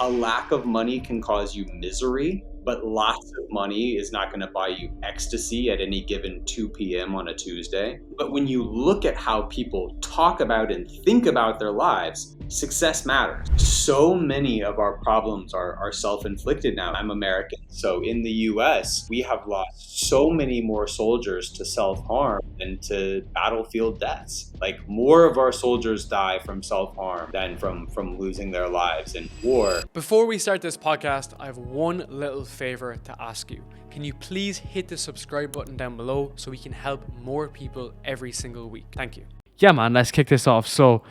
a lack of money can cause you misery, but lots of money is not going to buy you ecstasy at any given 2 p.m. on a Tuesday. But when you look at how people talk about and think about their lives, success matters. So many of our problems are self-inflicted now. I'm American, so in the US, we have lost so many more soldiers to self-harm than to battlefield deaths. Like, more of our soldiers die from self-harm than from losing their lives in war. Before we start this podcast, I have one little favor to ask you. Can you please hit the subscribe button down below so we can help more people every single week? Thank you. Yeah, man, let's kick this off. So,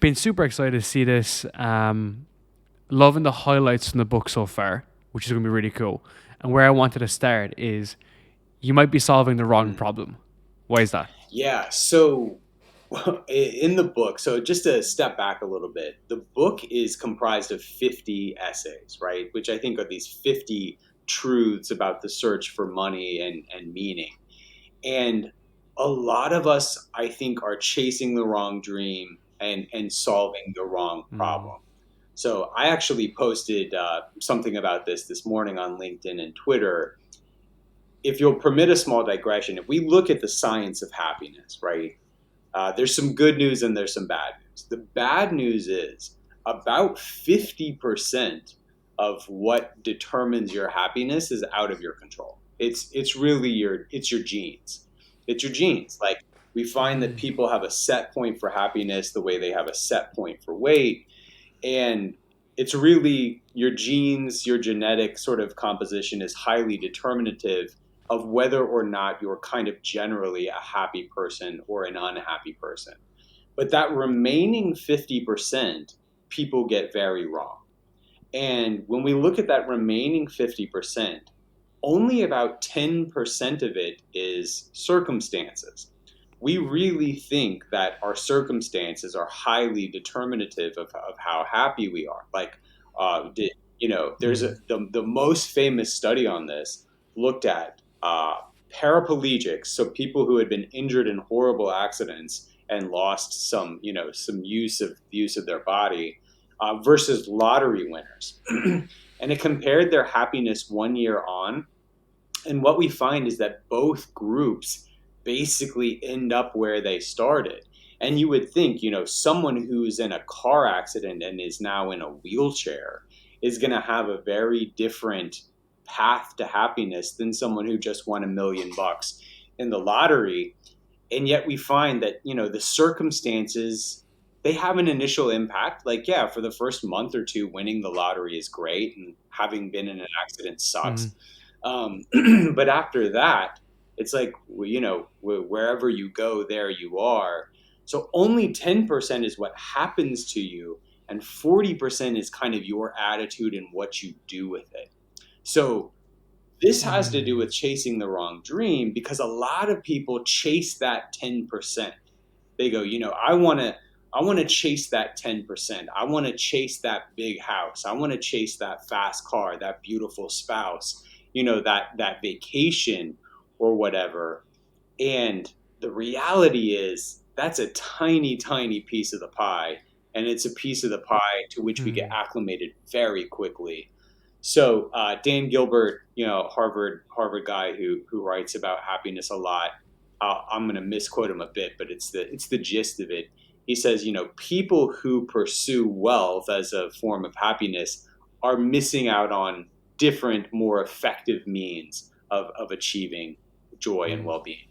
been super excited to see this. Loving the highlights from the book so far, which is going to be really cool. And where I wanted to start is, you might be solving the wrong problem. Why is that? Yeah, so in the book, so just to step back a little bit, the book is comprised of 50 essays, right? Which I think are these 50 truths about the search for money and meaning. And a lot of us, I think, are chasing the wrong dream and solving the wrong problem. So I actually posted something about this morning on LinkedIn and Twitter. If you'll permit a small digression, if we look at the science of happiness, right? There's some good news and there's some bad news. The bad news is about 50% of what determines your happiness is out of your control. It's really your genes. It's your genes. Like, we find that people have a set point for happiness the way they have a set point for weight. And it's really your genes, your genetic sort of composition is highly determinative of whether or not you're kind of generally a happy person or an unhappy person. But that remaining 50%, people get very wrong. And when we look at that remaining 50%, only about 10% of it is circumstances. We really think that our circumstances are highly determinative of how happy we are. Like, there's the most famous study on this looked at paraplegics, so people who had been injured in horrible accidents and lost some use of their body, versus lottery winners. And it compared their happiness 1 year on. And what we find is that both groups basically end up where they started. And you would think, someone who's in a car accident and is now in a wheelchair is going to have a very different path to happiness than someone who just won $1 million in the lottery. And yet we find that, the circumstances, they have an initial impact. Like, yeah, for the first month or two, winning the lottery is great, and having been in an accident sucks. But after that, it's like, wherever you go, there you are. So only 10% is what happens to you, and 40% is kind of your attitude and what you do with it. So this has to do with chasing the wrong dream, because a lot of people chase that 10%. They go, I want to chase that 10%. I want to chase that big house. I want to chase that fast car, that beautiful spouse, that vacation or whatever. And the reality is that's a tiny, tiny piece of the pie. And it's a piece of the pie to which we get acclimated very quickly. So Dan Gilbert, Harvard guy who writes about happiness a lot. I'm going to misquote him a bit, but it's the gist of it. He says, people who pursue wealth as a form of happiness are missing out on different, more effective means of achieving joy and well-being.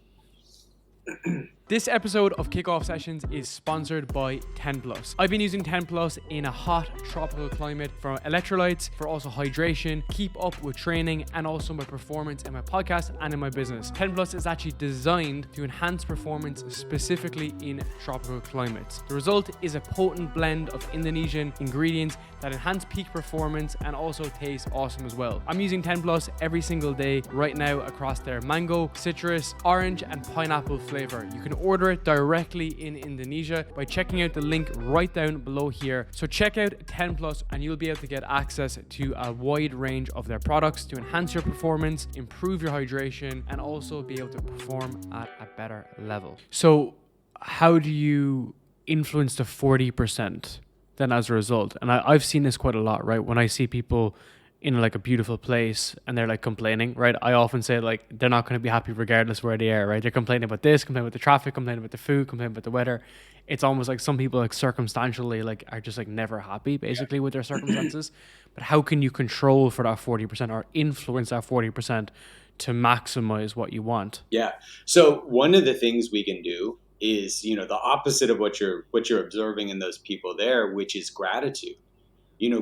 This episode of Kickoff Sessions is sponsored by 10 Plus. I've been using 10 Plus in a hot tropical climate for electrolytes, for also hydration, keep up with training, and also my performance in my podcast and in my business. 10 Plus is actually designed to enhance performance specifically in tropical climates. The result is a potent blend of Indonesian ingredients that enhance peak performance and also taste awesome as well. I'm using 10 Plus every single day right now across their mango, citrus, orange, and pineapple flavor. You can order it directly in Indonesia by checking out the link right down below here. So check out 10 Plus and you'll be able to get access to a wide range of their products to enhance your performance, improve your hydration, and also be able to perform at a better level. So how do you influence the 40%? then as a result. And I've seen this quite a lot, right? When I see people in like a beautiful place and they're like complaining, right? I often say like they're not going to be happy regardless where they are, right? They're complaining about this, complaining about the traffic, complaining about the food, complaining about the weather. It's almost like some people like circumstantially like are just like never happy basically with their circumstances. But how can you control for that 40% or influence that 40% to maximize what you want? Yeah. So one of the things we can do is, the opposite of what you're observing in those people there, which is gratitude.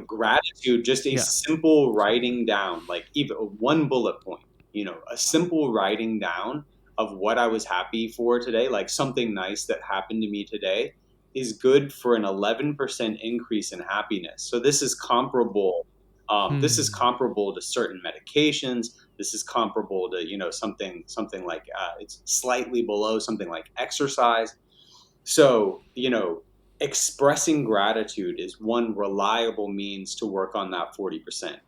Gratitude, just a Yeah. simple writing down, like even one bullet point, a simple writing down of what I was happy for today, like something nice that happened to me today, is good for an 11% increase in happiness. So this is comparable. This is Hmm. comparable to certain medications. This is comparable to, something like it's slightly below something like exercise. So, expressing gratitude is one reliable means to work on that 40%.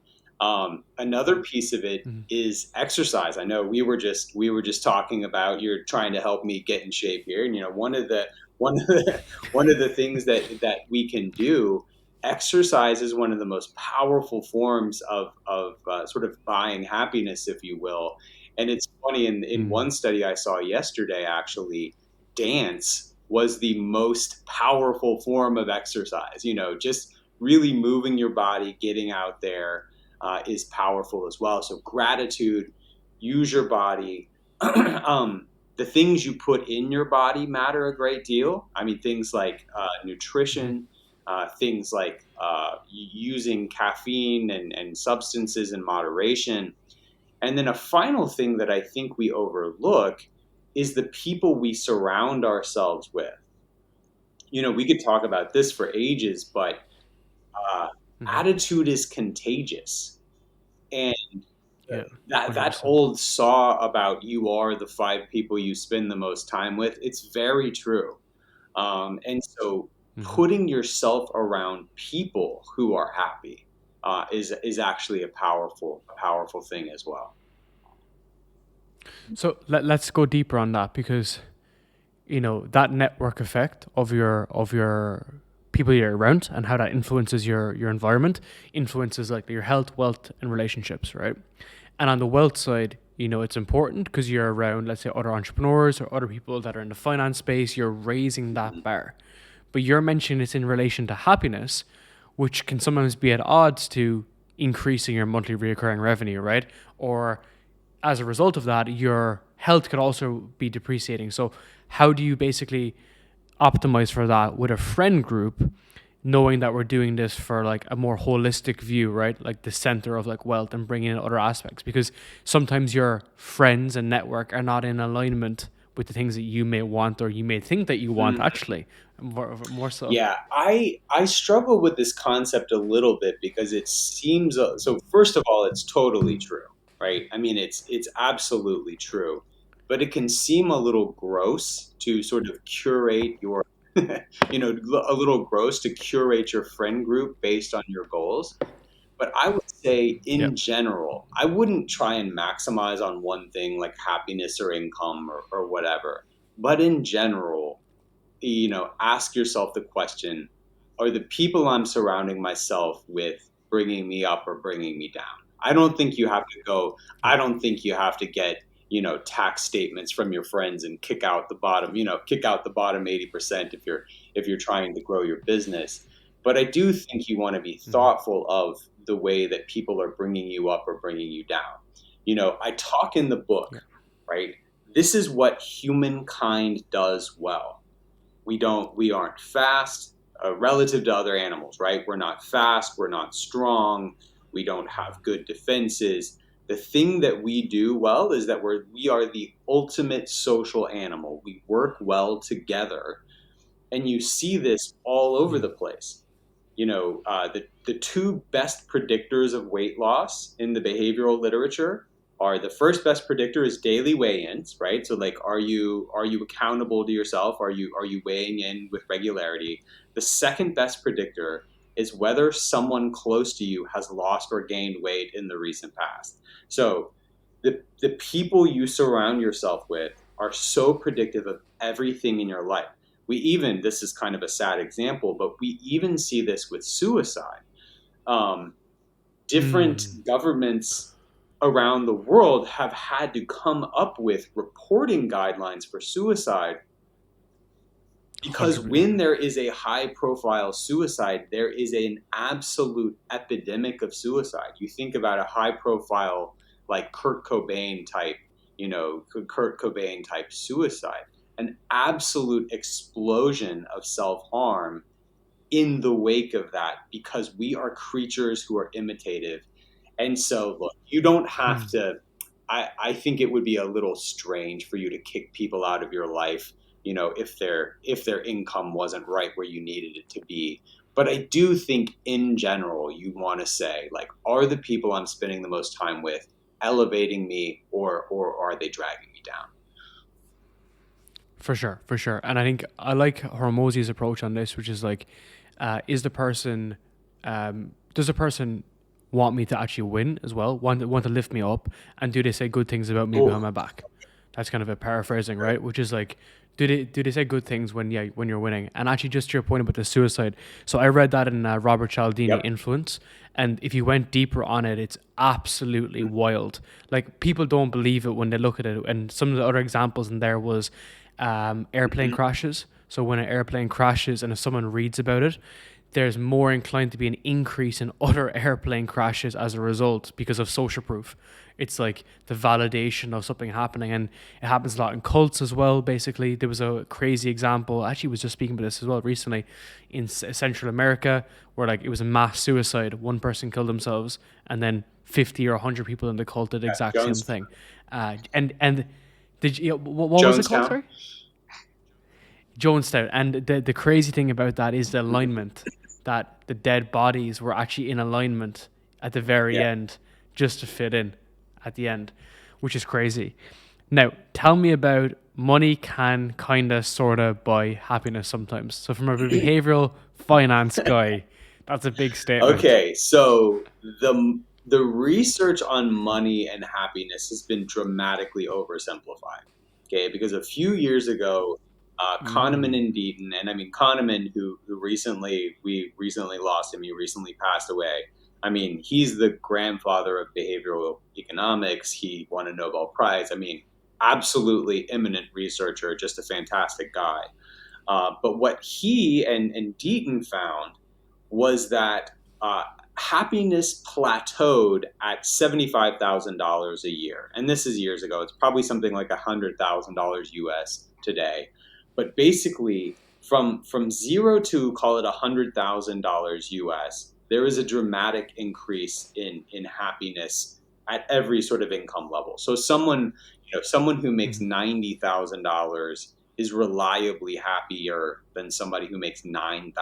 Another piece of it Hmm. is exercise. I know we were just talking about you're trying to help me get in shape here, and one of the things that we can do. Exercise is one of the most powerful forms of sort of buying happiness, if you will. And it's funny, in Hmm. one study I saw yesterday, actually, dance was the most powerful form of exercise. Just really moving your body, getting out there is powerful as well. So gratitude, use your body. The things you put in your body matter a great deal. I mean, things like Hmm. nutrition, things like using caffeine and substances in moderation. And then a final thing that I think we overlook is the people we surround ourselves with. We could talk about this for ages, but uh, Hmm. attitude is contagious. And Yeah. that 100%. old saw about you are the five people you spend the most time with, it's very true. And so Hmm. putting yourself around people who are happy is actually a powerful thing as well. So let's go deeper on that because that network effect of your people you're around and how that influences your environment influences like your health, wealth, and relationships, right? And on the wealth side, it's important because you're around, let's say, other entrepreneurs or other people that are in the finance space. You're raising that Mhm. bar, but you're mentioning it's in relation to happiness, which can sometimes be at odds to increasing your monthly recurring revenue, right? Or as a result of that, your health could also be depreciating. So, how do you basically optimize for that with a friend group, knowing that we're doing this for like a more holistic view, right? Like the center of like wealth and bringing in other aspects, because sometimes your friends and network are not in alignment with the things that you may want or you may think that you want Mhm. actually more so. Yeah, I struggle with this concept a little bit because it seems so. First of all, it's totally true, right? I mean, it's absolutely true, but it can seem a little gross to sort of curate your, a little gross to curate your friend group based on your goals. But I would say, Yeah. in general, I wouldn't try and maximize on one thing like happiness or income or whatever. But in general, ask yourself the question, are the people I'm surrounding myself with bringing me up or bringing me down? I don't think you have to go, Yeah. I don't think you have to get, tax statements from your friends and kick out the bottom 80% if you're trying to grow your business. But I do think you want to be Hmm. thoughtful of the way that people are bringing you up or bringing you down. I talk in the book, Yeah. right? This is what humankind does well. We aren't fast relative to other animals, right? We're not fast, we're not strong, we don't have good defenses. The thing that we do well is that we are the ultimate social animal. We work well together, and you see this all over Mm. the place. The two best predictors of weight loss in the behavioral literature are: the first best predictor is daily weigh-ins, right? So like, are you accountable to yourself? Are you weighing in with regularity? The second best predictor is whether someone close to you has lost or gained weight in the recent past. So the people you surround yourself with are so predictive of everything in your life. this is kind of a sad example, but we even see this with suicide. Different governments around the world have had to come up with reporting guidelines for suicide, because 100%. when there is a high profile suicide, there is an absolute epidemic of suicide. You think about a high profile, like Kurt Cobain type suicide, an absolute explosion of self-harm in the wake of that, because we are creatures who are imitative. And so, look, you don't have to, I think it would be a little strange for you to kick people out of your life, if their income wasn't right where you needed it to be. But I do think in general, you want to say, like, are the people I'm spending the most time with elevating me, or are they dragging me down? For sure. And I think I like Hormozy's approach on this, which is like, does the person want me to actually win as well? Want to lift me up, and do they say good things about me behind my back? That's kind of a paraphrasing, right? Which is like, do they say good things when you're winning? And actually, just to your point about the suicide, so I read that in Robert Cialdini Influence, and if you went deeper on it, it's absolutely wild. Like, people don't believe it when they look at it. And some of the other examples in there was airplane crashes. So when an airplane crashes, and if someone reads about it, there's more inclined to be an increase in other airplane crashes as a result, because of social proof. It's like the validation of something happening, and it happens a lot in cults as well. Basically, there was a crazy example. I actually was just speaking about this as well recently in Central America, where like it was a mass suicide. One person killed themselves, and then 50 or 100 people in the cult did the exact same thing. And did you? What was it called? Sorry? Jonestown. And the crazy thing about that is the alignment, that the dead bodies were actually in alignment at the very end, just to fit in at the end, which is crazy. Now, tell me about money can kind of sort of buy happiness sometimes. So from a behavioral finance guy, that's a big statement. Okay, so the research on money and happiness has been dramatically oversimplified. Okay, because a few years ago, Kahneman and Deaton, and I mean Kahneman, who we recently lost him. He recently passed away. I mean, he's the grandfather of behavioral economics. He won a Nobel Prize. I mean, absolutely eminent researcher, just a fantastic guy. But what he and Deaton found was that happiness plateaued at $75,000 a year. And this is years ago. It's probably something like $100,000 US today. But basically, from zero to, call it $100,000 US, there is a dramatic increase in happiness at every sort of income level. So someone who makes $90,000 is reliably happier than somebody who makes $9,000.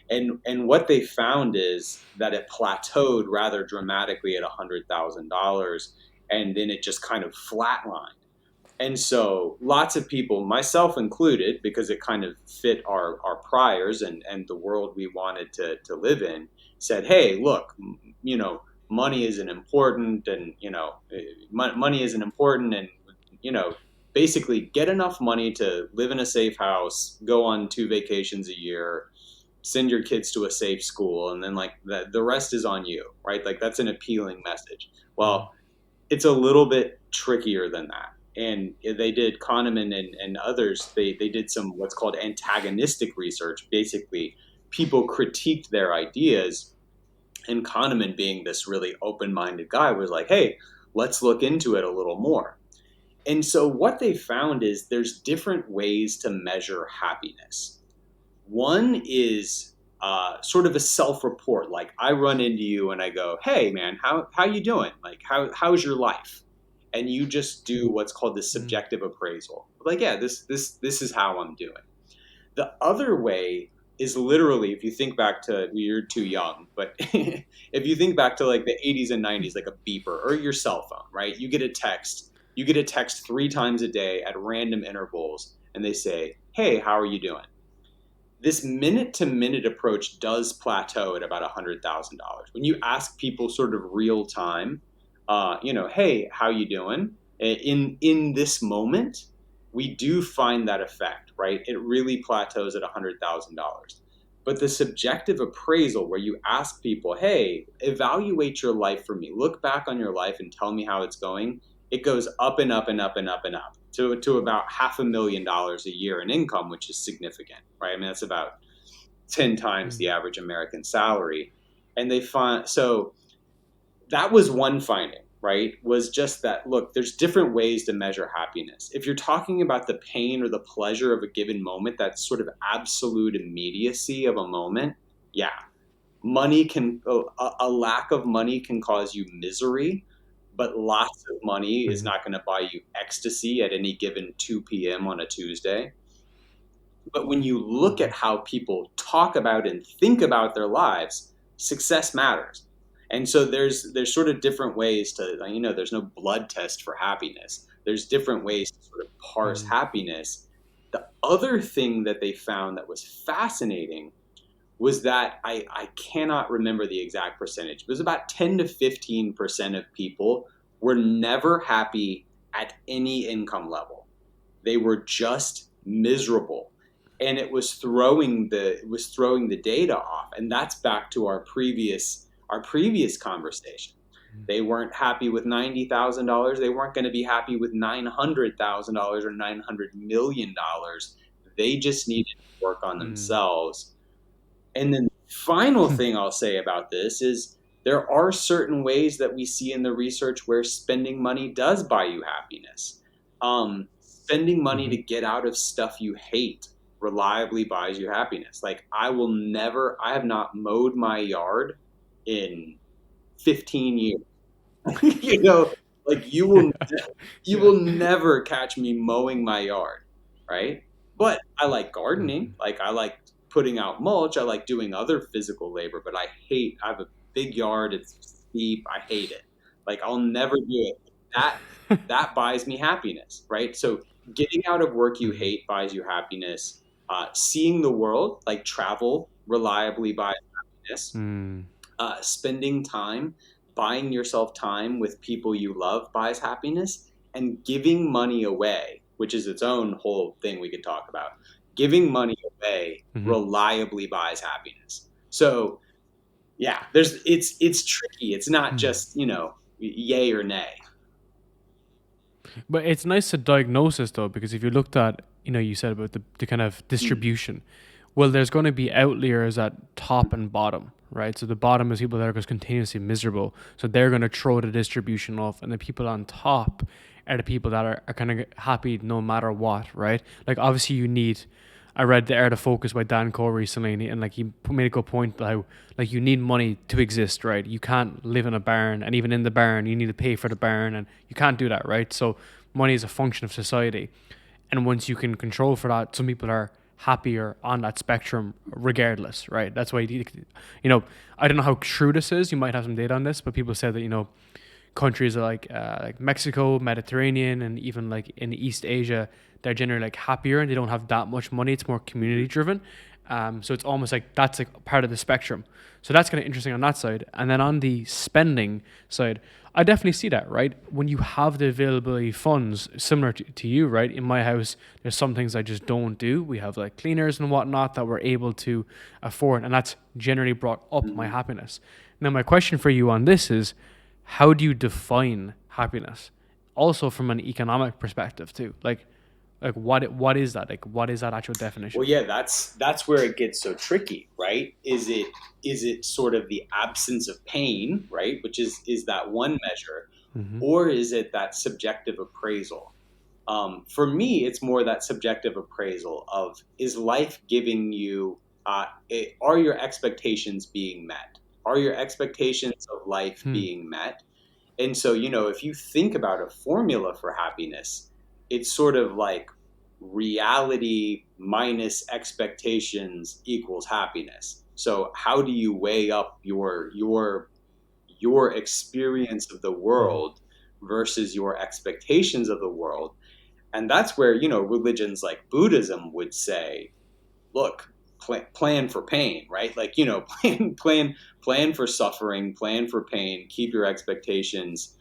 And what they found is that it plateaued rather dramatically at $100,000, and then it just kind of flatlined. And so lots of people, myself included, because it kind of fit our priors and the world we wanted to live in, said, hey, look, money isn't important, and, money isn't important, and, basically get enough money to live in a safe house, go on 2 vacations a year, send your kids to a safe school, and then like the rest is on you, right? Like, that's an appealing message. Well, it's a little bit trickier than that. And they did, Kahneman and others, they did some what's called antagonistic research. Basically, people critiqued their ideas, and Kahneman, being this really open-minded guy, was like, hey, let's look into it a little more. And so what they found is there's different ways to measure happiness. One is sort of a self-report. Like, I run into you and I go, hey, man, how you doing? Like, how's your life? And you just do what's called the subjective appraisal. Like, yeah, this is how I'm doing. The other way is literally, if you think back to, you're too young, but if you think back to like the 80s and 90s, like a beeper or your cell phone, right? You get a text 3 times a day at random intervals, and they say, hey, how are you doing? This minute-to-minute approach does plateau at about $100,000. When you ask people sort of real time, hey, how you doing? In this moment, we do find that effect, right? It really plateaus at $100,000. But the subjective appraisal where you ask people, hey, evaluate your life for me, look back on your life and tell me how it's going, it goes up and up and up and up and up to about $500,000 a year in income, which is significant, right? I mean, that's about 10 times the average American salary. And they find, so that was one finding, right? Was just that, look, there's different ways to measure happiness. If you're talking about the pain or the pleasure of a given moment, that sort of absolute immediacy of a moment, yeah. Money can, a lack of money can cause you misery, but lots of money is not going to buy you ecstasy at any given 2 p.m. on a Tuesday. But when you look at how people talk about and think about their lives, success matters. And so there's sort of different ways to, there's no blood test for happiness. There's different ways to sort of parse happiness. The other thing that they found that was fascinating was that I cannot remember the exact percentage. It was about 10 to 15% of people were never happy at any income level. They were just miserable. And it was throwing the data off. And that's back to our previous conversation. They weren't happy with $90,000. They weren't going to be happy with $900,000 or $900 million. They just needed to work on themselves. And then the final thing I'll say about this is there are certain ways that we see in the research where spending money does buy you happiness. Spending money to get out of stuff you hate reliably buys you happiness. Like I have not mowed my yard in 15 years. Like you will never catch me mowing my yard, right? But I like gardening. Like I like putting out mulch. I like doing other physical labor, but I have a big yard. It's steep. I hate it. Like I'll never do it. That buys me happiness, right? So getting out of work you hate buys you happiness. Seeing the world, like travel, reliably buys happiness. Spending time, buying yourself time with people you love buys happiness. And giving money away, which is its own whole thing we could talk about. Giving money away reliably buys happiness. So, yeah, it's tricky. It's not just, yay or nay. But it's nice to diagnose this though, because if you looked at, you said about the kind of distribution, well, there's going to be outliers at top and bottom, right? So the bottom is people that are just continuously miserable. So they're going to throw the distribution off, and the people on top are the people that are kind of happy no matter what, right? Like obviously I read The Art of Focus by Dan Cole recently, and like he made a good point how like you need money to exist, right? You can't live in a barn, and even in the barn you need to pay for the barn, and you can't do that, right? So money is a function of society, and once you can control for that, some people are happier on that spectrum regardless, right? That's why I don't know how true this is. You might have some data on this, but people say that countries like Mexico, Mediterranean, and even like in East Asia, they're generally like happier and they don't have that much money. It's more community driven. So it's almost like that's like part of the spectrum. So that's kind of interesting on that side. And then on the spending side, I definitely see that, right? When you have the availability funds, similar to you, right? In my house, there's some things I just don't do. We have like cleaners and whatnot that we're able to afford. And that's generally brought up my happiness. Now, my question for you on this is, how do you define happiness? Also from an economic perspective too. Like what is that? Like what is that actual definition? Well, yeah, that's where it gets so tricky, right? Is it sort of the absence of pain, right? Which is that one measure, or is it that subjective appraisal? For me, it's more that subjective appraisal of, is life giving you, are your expectations being met? Are your expectations of life being met? And so, if you think about a formula for happiness, it's sort of like reality minus expectations equals happiness. So how do you weigh up your experience of the world versus your expectations of the world? And that's where, religions like Buddhism would say, look, plan for pain, right? Like, plan for suffering, plan for pain, keep your expectations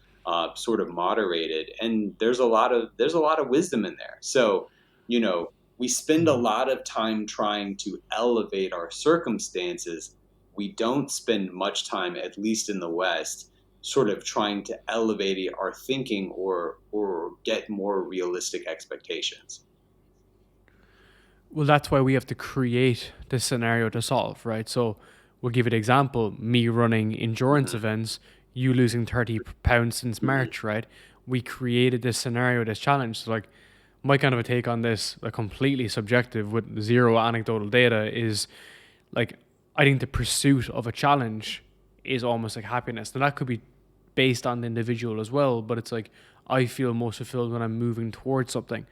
sort of moderated. And there's a lot of wisdom in there. So, We spend a lot of time trying to elevate our circumstances. We don't spend much time, at least in the West, sort of trying to elevate our thinking or get more realistic expectations. Well, that's why we have to create this scenario to solve, right? So we'll give it an example. Me running endurance events, you losing 30 pounds since March, right? We created this scenario, this challenge. So like my kind of a take on this, like completely subjective with zero anecdotal data, is like I think the pursuit of a challenge is almost like happiness. And that could be based on the individual as well, but it's like I feel most fulfilled when I'm moving towards something.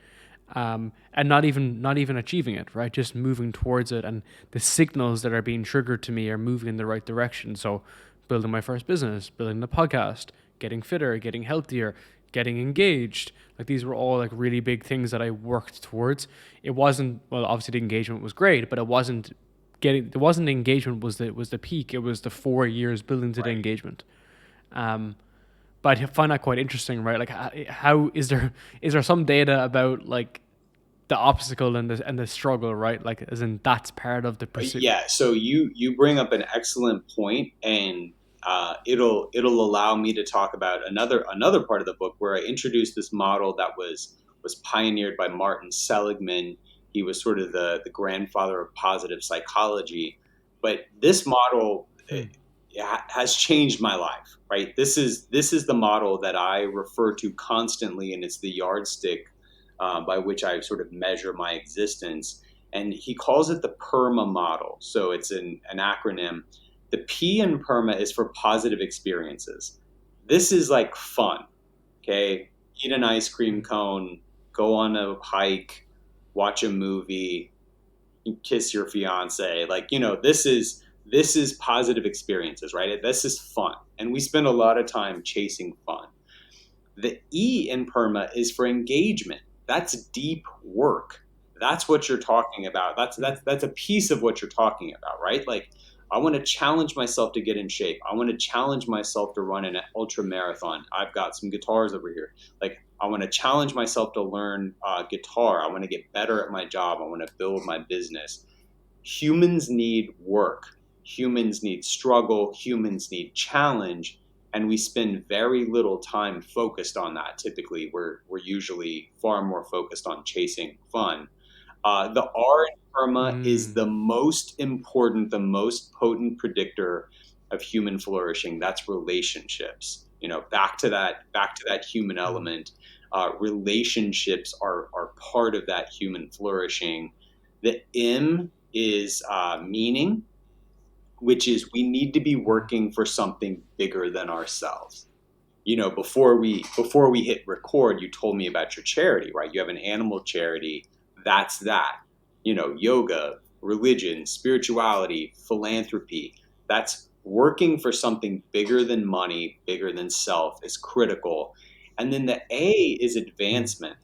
And not even achieving it, right? Just moving towards it, and the signals that are being triggered to me are moving in the right direction. So, building my first business, building the podcast, getting fitter, getting healthier, getting engaged. Like these were all like really big things that I worked towards. It wasn't, well, obviously the engagement was great, but it wasn't engagement was the peak. It was the 4 years building to the engagement. But I find that quite interesting, right? Like, how is there some data about like the obstacle and the struggle, right? Like, as in that's part of the pursuit. Yeah. So you bring up an excellent point, and it'll allow me to talk about another part of the book where I introduced this model that was pioneered by Martin Seligman. He was sort of the grandfather of positive psychology, but this model has changed my life, right? This is the model that I refer to constantly, and it's the yardstick by which I sort of measure my existence. And he calls it the PERMA model. So it's an acronym. The P in PERMA is for positive experiences. This is like fun, okay? Eat an ice cream cone, go on a hike, watch a movie, kiss your fiance. Like, this is positive experiences, right? This is fun. And we spend a lot of time chasing fun. The E in PERMA is for engagement. That's deep work. That's what you're talking about. That's a piece of what you're talking about, right? Like, I want to challenge myself to get in shape. I want to challenge myself to run an ultra marathon. I've got some guitars over here. Like, I want to challenge myself to learn guitar. I want to get better at my job. I want to build my business. Humans need work. Humans need struggle. Humans need challenge. And we spend very little time focused on that. Typically, we're usually far more focused on chasing fun. The R in PERMA is the most important, the most potent predictor of human flourishing. That's relationships. Back to that human element. Relationships are part of that human flourishing. The M is meaning, which is we need to be working for something bigger than ourselves. Before we hit record, you told me about your charity, right? You have an animal charity. That's that. Yoga, religion, spirituality, philanthropy. That's working for something bigger than money, bigger than self is critical. And then the A is advancement.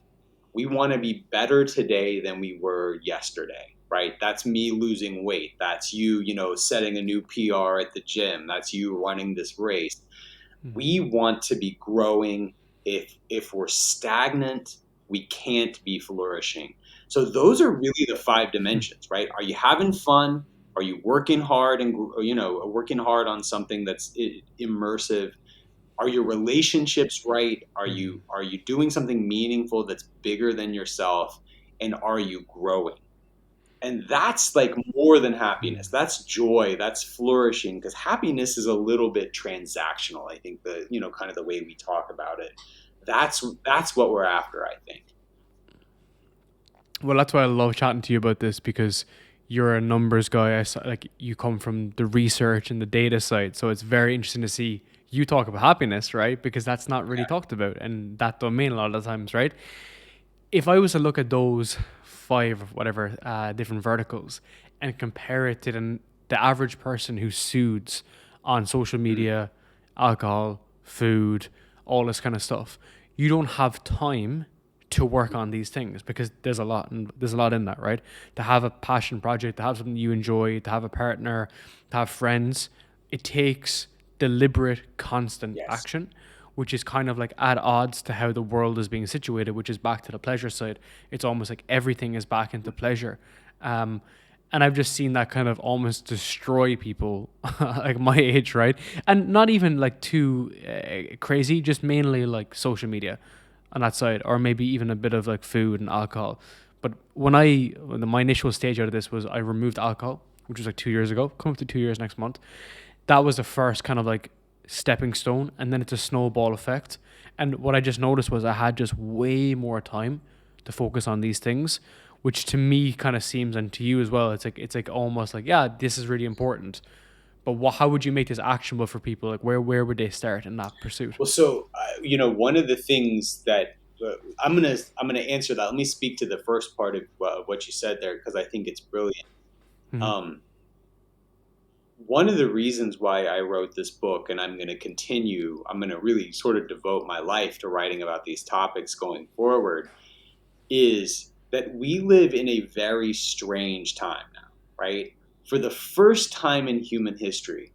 We want to be better today than we were yesterday, right? That's me losing weight. That's you, setting a new PR at the gym. That's you running this race. We want to be growing. If we're stagnant, we can't be flourishing. So those are really the 5 dimensions, right? Are you having fun? Are you working hard and working hard on something that's immersive? Are your relationships right? Are you doing something meaningful that's bigger than yourself? And are you growing? And that's like more than happiness. That's joy. That's flourishing. Because happiness is a little bit transactional. I think kind of the way we talk about it. That's what we're after, I think. Well, that's why I love chatting to you about this, because you're a numbers guy. Like, you come from the research and the data side, so it's very interesting to see you talk about happiness, right? Because that's not really talked about in that domain a lot of the times, right? If I was to look at those 5 or whatever different verticals and compare it to the average person who soothes on social media, alcohol, food, all this kind of stuff, you don't have time to work on these things, because there's a lot in that, right? To have a passion project, to have something you enjoy, to have a partner, to have friends, it takes deliberate, constant action. which is kind of like at odds to how the world is being situated, which is back to the pleasure side. It's almost like everything is back into pleasure. And I've just seen that kind of almost destroy people like my age, right? And not even like too crazy, just mainly like social media on that side, or maybe even a bit of like food and alcohol. But when my initial stage out of this was I removed alcohol, which was like 2 years ago, come up to 2 years next month. That was the first kind of like stepping stone, and then it's a snowball effect. And what I just noticed was I had just way more time to focus on these things, which to me kind of seems, and to you as well, it's like almost like, yeah, this is really important. But how would you make this actionable for people? Like where would they start in that pursuit? Well, so one of the things that I'm gonna answer that. Let me speak to the first part of what you said there, because I think it's brilliant. Mm-hmm. One of the reasons why I wrote this book, and I'm going to really sort of devote my life to writing about these topics going forward, is that we live in a very strange time now, right? For the first time in human history,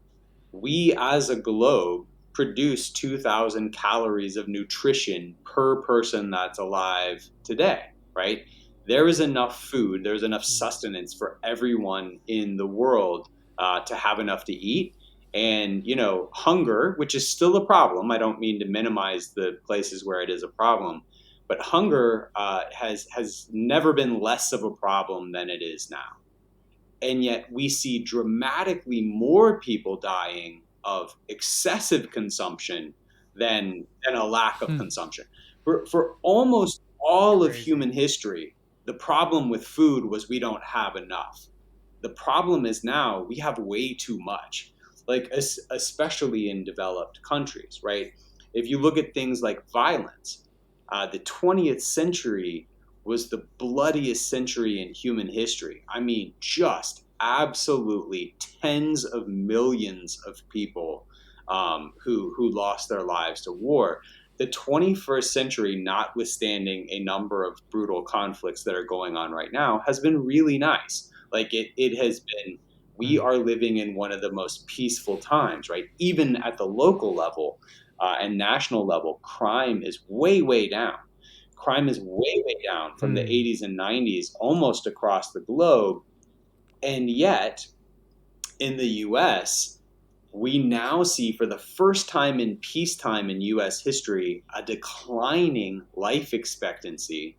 we as a globe produce 2,000 calories of nutrition per person that's alive today, right? There is enough food, there's enough sustenance for everyone in the world to have enough to eat. And, hunger, which is still a problem. I don't mean to minimize the places where it is a problem, but hunger has never been less of a problem than it is now. And yet we see dramatically more people dying of excessive consumption than a lack of consumption. For almost all of human history, the problem with food was we don't have enough. The problem is now we have way too much, like especially in developed countries, right? If you look at things like violence, the 20th century was the bloodiest century in human history. I mean, just absolutely tens of millions of people who lost their lives to war. The 21st century, notwithstanding a number of brutal conflicts that are going on right now, has been really nice. Like it has been, we are living in one of the most peaceful times, right? Even at the local level and national level, crime is way, way down. Crime is way, way down from the 80s and 90s, almost across the globe. And yet, in the US, we now see for the first time in peacetime in US history, a declining life expectancy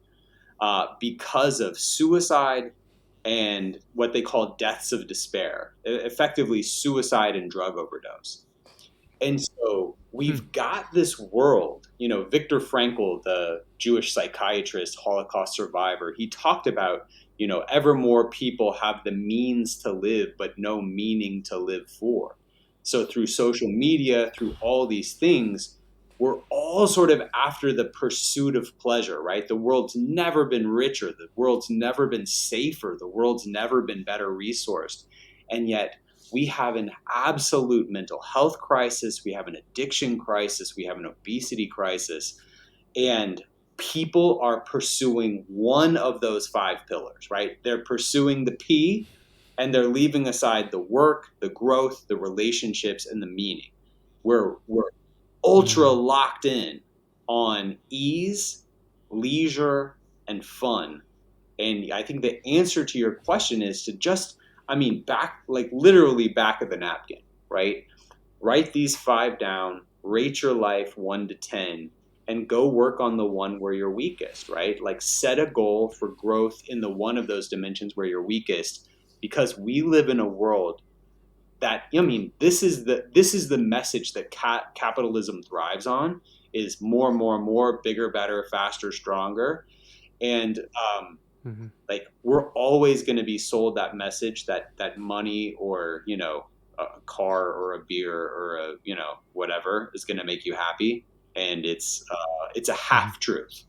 because of suicide and what they call deaths of despair, effectively suicide and drug overdose. And so we've got this world, Viktor Frankl, the Jewish psychiatrist, Holocaust survivor, he talked about, ever more people have the means to live, but no meaning to live for. So through social media, through all these things, we're all sort of after the pursuit of pleasure, right? The world's never been richer. The world's never been safer. The world's never been better resourced. And yet we have an absolute mental health crisis. We have an addiction crisis. We have an obesity crisis. And people are pursuing one of those 5 pillars, right? They're pursuing the P, and they're leaving aside the work, the growth, the relationships, and the meaning. We're ultra locked in on ease, leisure, and fun. And I think the answer to your question is to just, literally back of the napkin, right? Write these 5 down, rate your life 1 to 10, and go work on the one where you're weakest, right? Like set a goal for growth in the one of those dimensions where you're weakest, because we live in a world that, this is the message that capitalism thrives on, is more, bigger, better, faster, stronger. And we're always going to be sold that message that money or, a car or a beer or whatever is going to make you happy. And it's a half truth.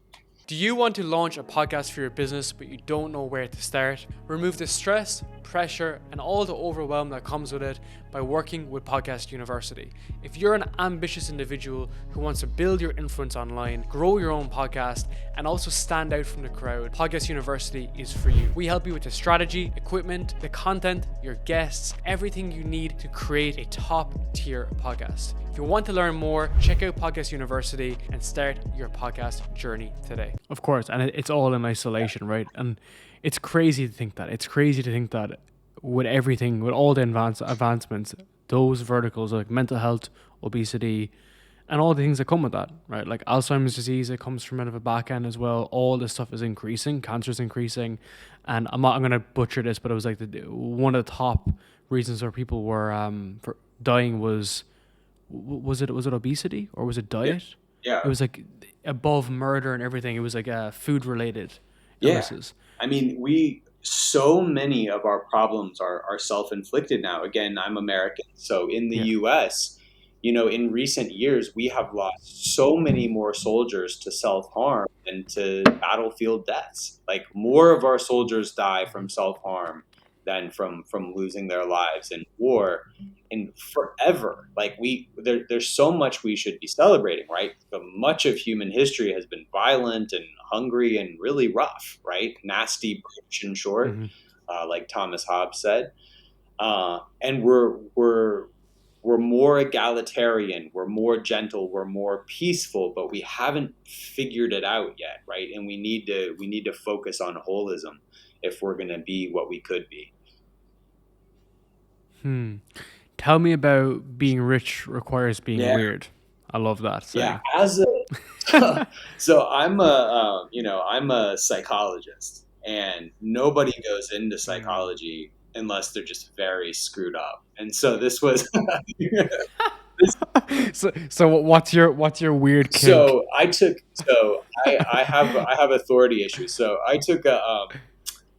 Do you want to launch a podcast for your business, but you don't know where to start? Remove the stress, pressure, and all the overwhelm that comes with it by working with Podcast University. If you're an ambitious individual who wants to build your influence online, grow your own podcast, and also stand out from the crowd, Podcast University is for you. We help you with the strategy, equipment, the content, your guests, everything you need to create a top-tier podcast. If you want to learn more, check out Podcast University and start your podcast journey today. Of course, and it's all in isolation, right? And it's crazy to think that. It's crazy to think that with everything, with all the advancements, those verticals like mental health, obesity, and all the things that come with that, right? Like Alzheimer's disease, it comes from out of a back end as well. All this stuff is increasing. Cancer is increasing. And I'm going to butcher this, but it was like one of the top reasons where people were for dying was it obesity or was it diet? Yeah. It was like above murder and everything. It was like food related illnesses. I mean, so many of our problems are self-inflicted now. Again, I'm American. So in the US, in recent years, we have lost so many more soldiers to self-harm than to battlefield deaths. Like more of our soldiers die from self-harm than from losing their lives in war in forever. Like there's so much we should be celebrating, right? But much of human history has been violent and hungry and really rough, right? Nasty, brutish, and short, like Thomas Hobbes said. And we're more egalitarian, we're more gentle, we're more peaceful, but we haven't figured it out yet, right? And we need to focus on holism if we're going to be what we could be. Tell me about being rich requires being weird. I love that. Yeah, so I'm a psychologist, and nobody goes into psychology unless they're just very screwed up. And so this was So what's your weird kink? So I have authority issues. So I took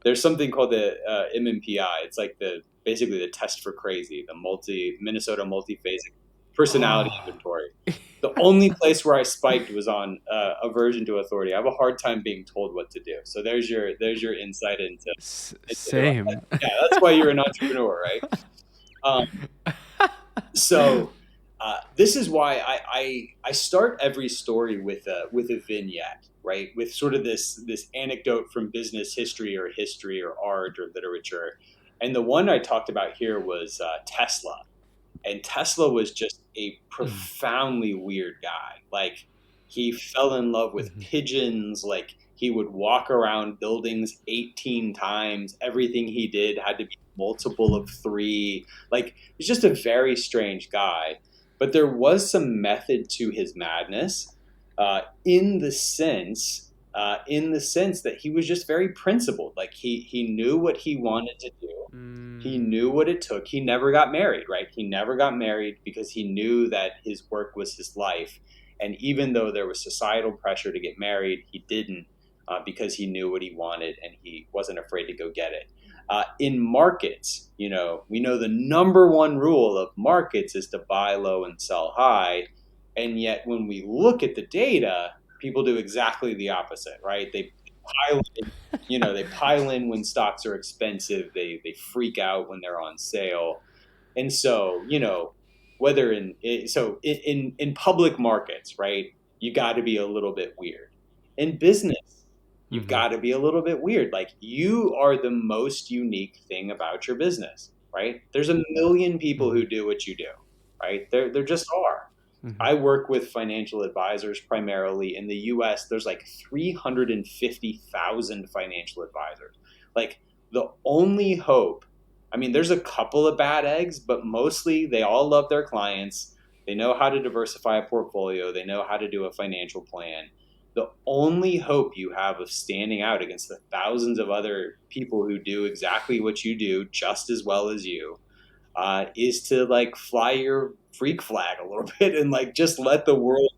there's something called the MMPI. It's like basically the test for crazy, the Minnesota multiphasic personality inventory. The only place where I spiked was on aversion to authority. I have a hard time being told what to do. So there's your insight into same. Yeah, that's why you're an entrepreneur, right? This is why I start every story with a vignette, right? With sort of this anecdote from business history or art or literature. And the one I talked about here was Tesla. And Tesla was just a profoundly weird guy. Like he fell in love with pigeons. Like he would walk around buildings 18 times. Everything he did had to be multiple of 3. Like he's just a very strange guy. But there was some method to his madness, in the sense that he was just very principled. Like he knew what he wanted to do. He knew what it took. He never got married, right? He never got married because he knew that his work was his life. And even though there was societal pressure to get married, he didn't because he knew what he wanted and he wasn't afraid to go get it. In markets, we know the number one rule of markets is to buy low and sell high. And yet when we look at the data, people do exactly the opposite, right? They pile in when stocks are expensive. They freak out when they're on sale. And so, whether in public markets, right, you got to be a little bit weird. In business, you've got to be a little bit weird. Like you are the most unique thing about your business, right? There's a million people who do what you do, right? There just are. I work with financial advisors primarily. In the US, there's like 350,000 financial advisors. Like the only hope, I mean, there's a couple of bad eggs, but mostly they all love their clients. They know how to diversify a portfolio. They know how to do a financial plan. The only hope you have of standing out against the thousands of other people who do exactly what you do just as well as you is to like fly your freak flag a little bit and like just let the world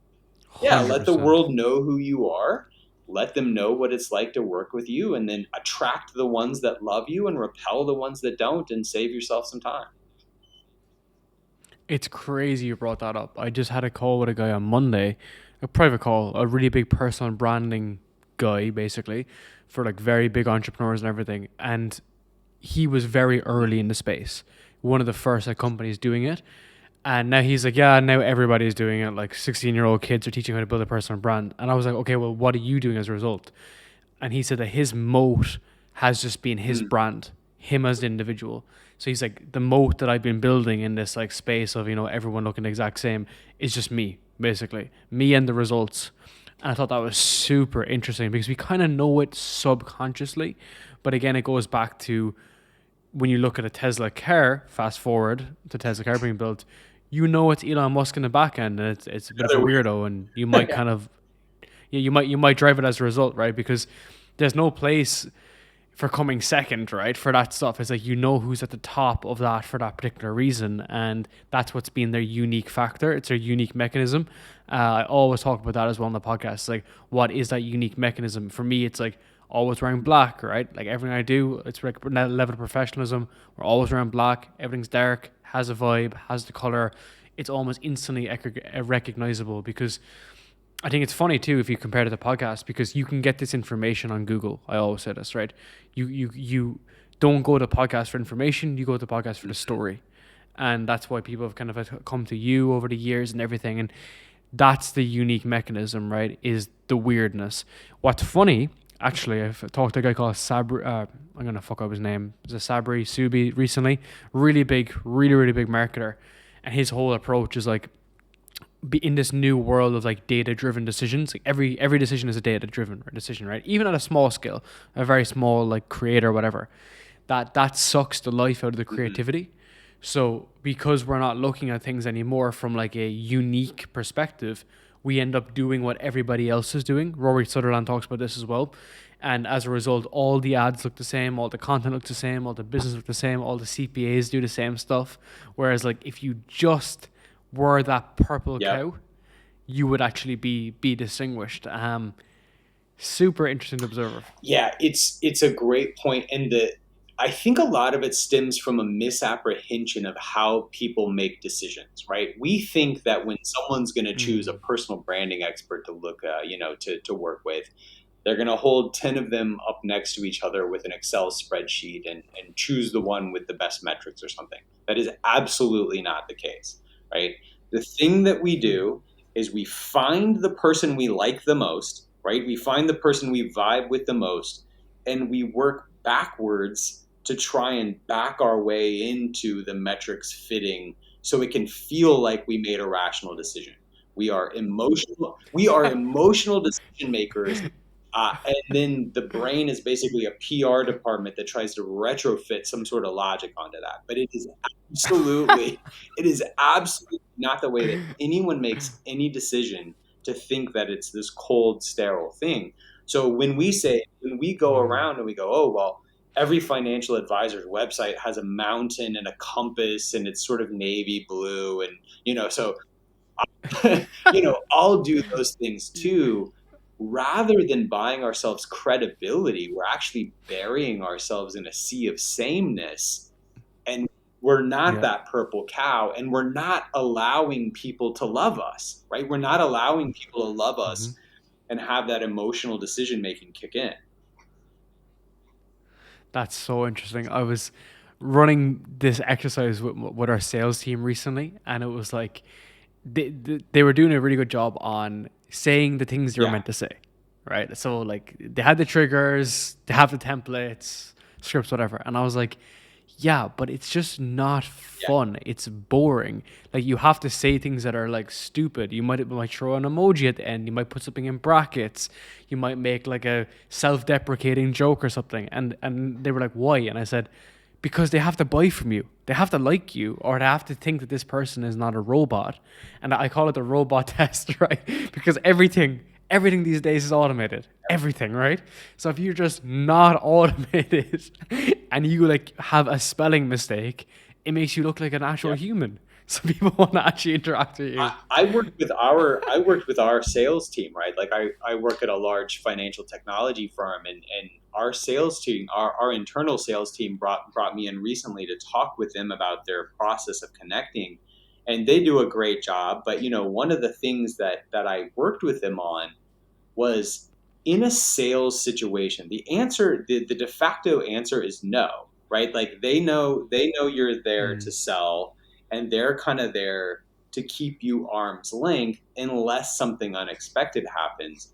let the world know who you are. Let them know what it's like to work with you, and then attract the ones that love you and repel the ones that don't, and save yourself some time. It's crazy you brought that up. I just had a call with a guy on Monday, a private call, a really big personal branding guy, basically, for like very big entrepreneurs and everything. And he was very early in the space, one of the first companies doing it. And now he's like, yeah, now everybody's doing it. Like 16-year-old kids are teaching how to build a personal brand. And I was like, okay, well, what are you doing as a result? And he said that his moat has just been his brand, him as an individual. So he's like, the moat that I've been building in this like space of, everyone looking the exact same is just me, basically. Me and the results. And I thought that was super interesting because we kind of know it subconsciously. But again, it goes back to when you look at a Tesla car, fast forward to Tesla car being built, it's Elon Musk in the back end, and it's a bit of a weirdo, and you might kind of, you might drive it as a result, right? Because there's no place for coming second, right? For that stuff, it's like who's at the top of that for that particular reason, and that's what's been their unique factor. It's their unique mechanism. I always talk about that as well on the podcast. It's like, what is that unique mechanism? For me, it's like always wearing black, right? Like everything I do, it's like level of professionalism. We're always wearing black. Everything's dark, has a vibe, has the color. It's almost instantly recognizable because I think it's funny too if you compare to the podcast because you can get this information on Google. I always say this, right? You don't go to podcast for information. You go to podcast for the story, and that's why people have kind of come to you over the years and everything. And that's the unique mechanism, right? Is the weirdness. What's funny, actually, I've talked to a guy called Sabri. I'm gonna fuck up his name. It's a Sabri Subi recently. Really big marketer, and his whole approach is like, be in this new world of like data-driven decisions. Like every decision is a data-driven decision, right? Even at a small scale, a very small like creator or whatever, that sucks the life out of the creativity. So because we're not looking at things anymore from like a unique perspective, we end up doing what everybody else is doing. Rory Sutherland talks about this as well. And as a result, all the ads look the same, all the content looks the same, all the business look the same, all the CPAs do the same stuff. Whereas like if you just were that purple cow, you would actually be distinguished. Super interesting to observe. Yeah, it's a great point, and I think a lot of it stems from a misapprehension of how people make decisions. Right? We think that when someone's going to choose a personal branding expert to look, to work with, they're going to hold 10 of them up next to each other with an Excel spreadsheet and choose the one with the best metrics or something. That is absolutely not the case. Right? The thing that we do is we find the person we like the most, right? We find the person we vibe with the most, and we work backwards to try and back our way into the metrics fitting so it can feel like we made a rational decision. We are emotional decision makers. And then the brain is basically a PR department that tries to retrofit some sort of logic onto that. But it is absolutely not the way that anyone makes any decision to think that it's this cold, sterile thing. So when we go around and we go, oh, well, every financial advisor's website has a mountain and a compass and it's sort of navy blue. And, so, I'll do those things too. Rather than buying ourselves credibility, we're actually burying ourselves in a sea of sameness, and we're not that purple cow, and we're not allowing people to love us, right? We're not allowing people to love us and have that emotional decision-making kick in. That's so interesting. I was running this exercise with our sales team recently, and it was like they were doing a really good job on saying the things you're meant to say, right? So like they had the triggers, they have the templates, scripts, whatever. And I was like, yeah, but it's just not fun. It's boring. Like you have to say things that are like stupid. You might throw an emoji at the end. You might put something in brackets. You might make like a self-deprecating joke or something. And they were like, why? And I said, because they have to buy from you. They have to like you, or they have to think that this person is not a robot. And I call it the robot test, right? Because everything these days is automated. Everything, right? So if you're just not automated and you like have a spelling mistake, it makes you look like an actual human. So people want to actually interact with you. I worked with our sales team, right? Like I work at a large financial technology firm, and our sales team, our internal sales team brought me in recently to talk with them about their process of connecting, and they do a great job. But one of the things that I worked with them on was, in a sales situation, the de facto answer is no, right? Like they know you're there to sell, and they're kind of there to keep you arm's length unless something unexpected happens.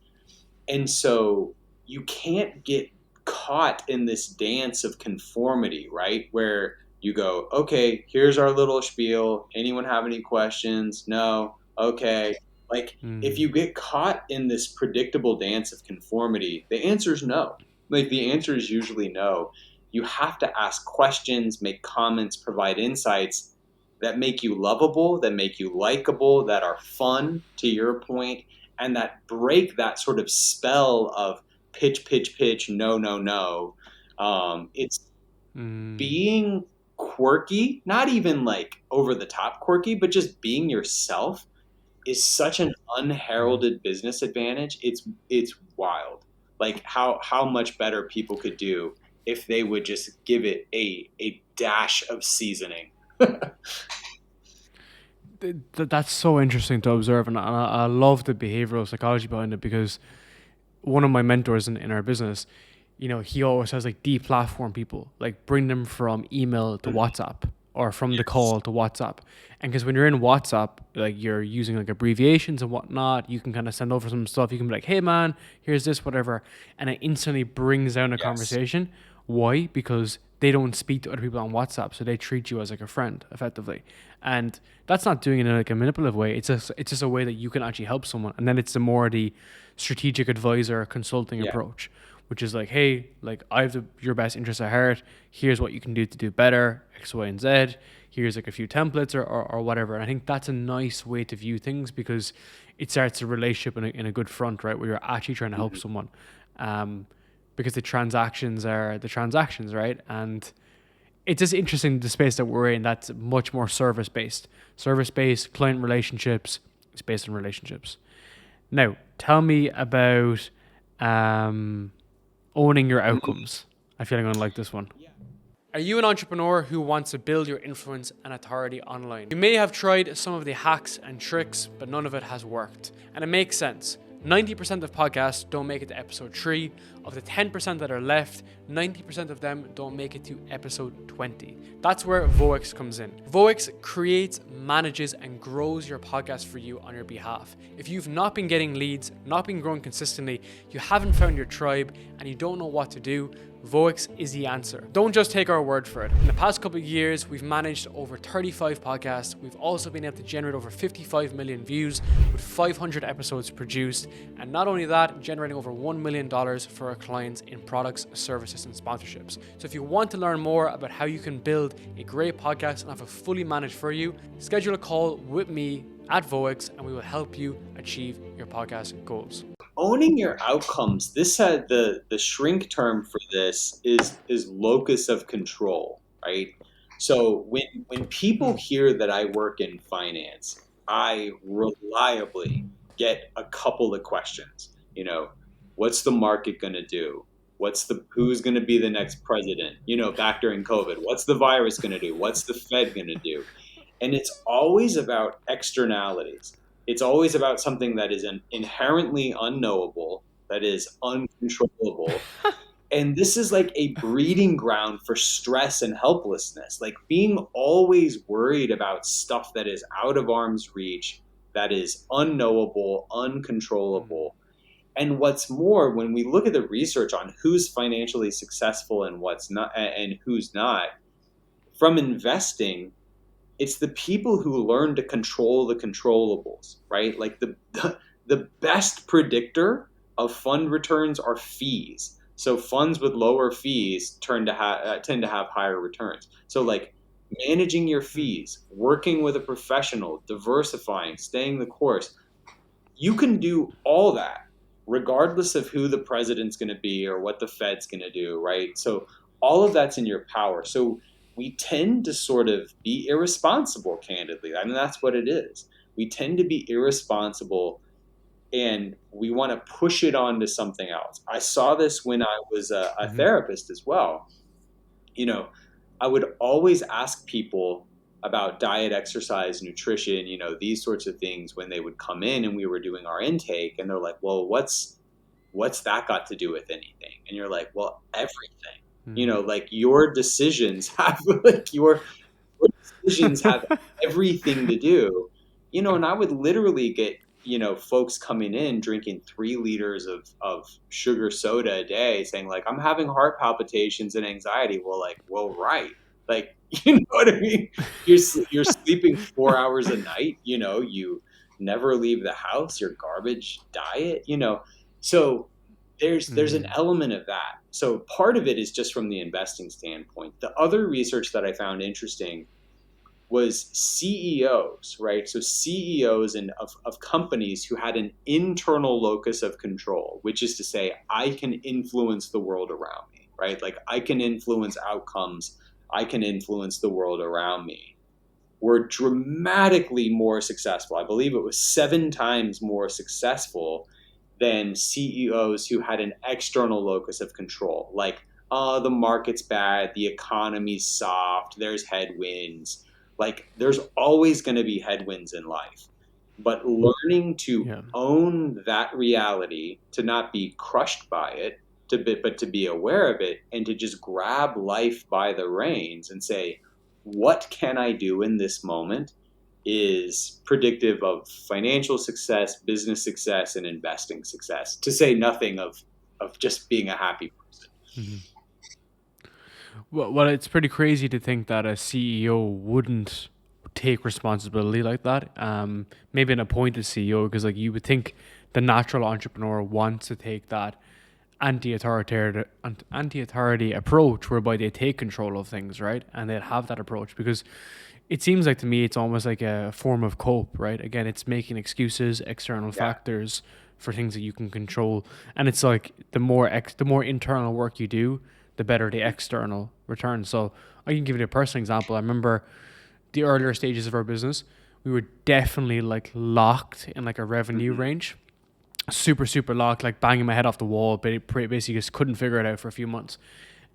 And so you can't get caught in this dance of conformity, right? Where You go, okay, here's our little spiel. Anyone have any questions? No. Okay. Like, if Mm. you get caught in this predictable dance of conformity, the answer is no. Like, the answer is usually no. You have to ask questions, make comments, provide insights that make you lovable, that make you likable, that are fun, to your point, and that break that sort of spell of pitch, pitch, pitch, no, no, no. It's Mm. being quirky, not even like over the top quirky, but just being yourself is such an Mm. unheralded business advantage. It's wild. Like how much better people could do if they would just give it a dash of seasoning. That's so interesting to observe, and I love the behavioral psychology behind it, because one of my mentors in our business, he always has like deplatform people, like bring them from email to WhatsApp, or from the Yes. call to WhatsApp. And because when you're in WhatsApp, like you're using like abbreviations and whatnot, you can kind of send over some stuff. You can be like, hey man, here's this, whatever. And it instantly brings down a Yes. conversation. Why? Because they don't speak to other people on WhatsApp, so they treat you as like a friend, effectively. And that's not doing it in like a manipulative way. It's just a way that you can actually help someone. And then it's the strategic advisor consulting Yeah. approach, which is like, hey, like I have your best interest at heart. Here's what you can do to do better, X, Y, and Z. Here's like a few templates, or whatever. And I think that's a nice way to view things, because it starts a relationship in a good front, right? Where you're actually trying to help Mhm. someone. Because the transactions are the transactions, right? And it's just interesting, the space that we're in, that's much more service based client relationships. It's based on relationships. Now tell me about owning your Mm. outcomes. I feel like I'm gonna like this one. Are you an entrepreneur who wants to build your influence and authority online? You may have tried some of the hacks and tricks, but none of it has worked. And it makes sense. 90% of podcasts don't make it to episode 3. Of the 10% that are left, 90% of them don't make it to episode 20. That's where Voix comes in. Voix creates, manages, and grows your podcast for you on your behalf. If you've not been getting leads, not been growing consistently, you haven't found your tribe, and you don't know what to do, Voix is the answer. Don't just take our word for it. In the past couple of years, we've managed over 35 podcasts. We've also been able to generate over 55 million views with 500 episodes produced. And not only that, generating over $1 million for our clients in products, services, and sponsorships. So if you want to learn more about how you can build a great podcast and have it fully managed for you, schedule a call with me at Voix, and we will help you achieve your podcast goals. Owning your outcomes. This had the shrink term for this is locus of control, right? So when people hear that I work in finance, I reliably get a couple of questions. What's the market going to do? Who's going to be the next president? Back during COVID, what's the virus going to do? What's the Fed going to do? And it's always about externalities. It's always about something that is inherently unknowable, that is uncontrollable. And this is like a breeding ground for stress and helplessness. Like being always worried about stuff that is out of arm's reach, that is unknowable, uncontrollable. And what's more, when we look at the research on who's financially successful and what's not, and who's not, from investing, it's the people who learn to control the controllables, right? Like the best predictor of fund returns are fees. So funds with lower fees tend to have higher returns. So like managing your fees, working with a professional, diversifying, staying the course, you can do all that regardless of who the president's going to be or what the Fed's going to do, right? So all of that's in your power. So we tend to sort of be irresponsible, candidly. I mean, that's what it is. We tend to be irresponsible and we want to push it on to something else. I saw this when I was a therapist as well. I would always ask people about diet, exercise, nutrition, these sorts of things when they would come in and we were doing our intake, and they're like, well, what's that got to do with anything? And you're like, well, everything. Like your decisions have like your decisions have everything to do. And I would literally get, folks coming in drinking 3 liters of sugar soda a day saying like, I'm having heart palpitations and anxiety. Well, right. Like You know what I mean? You're sleeping 4 hours a night. You never leave the house. Your garbage diet. So there's an element of that. So part of it is just from the investing standpoint. The other research that I found interesting was CEOs, right? So CEOs of companies who had an internal locus of control, which is to say, I can influence the world around me, right? Like I can influence outcomes, I can influence the world around me, were dramatically more successful. I believe it was 7 times more successful than CEOs who had an external locus of control, like, oh, the market's bad, the economy's soft, there's headwinds. Like, there's always going to be headwinds in life. But learning to own that reality, to not be crushed by it, but to be aware of it, and to just grab life by the reins and say, what can I do in this moment, is predictive of financial success, business success, and investing success, to say nothing of just being a happy person. Well, it's pretty crazy to think that a CEO wouldn't take responsibility like that. Maybe an appointed CEO, because like you would think the natural entrepreneur wants to take that anti-authority approach whereby they take control of things, right? And they'd have that approach because it seems like to me it's almost like a form of cope, right? Again, it's making excuses, external factors for things that you can control, and it's like the more internal work you do, the better the external return. So I can give you a personal example. I remember the earlier stages of our business, we were definitely like locked in like a revenue range, super locked, like banging my head off the wall, but basically just couldn't figure it out for a few months.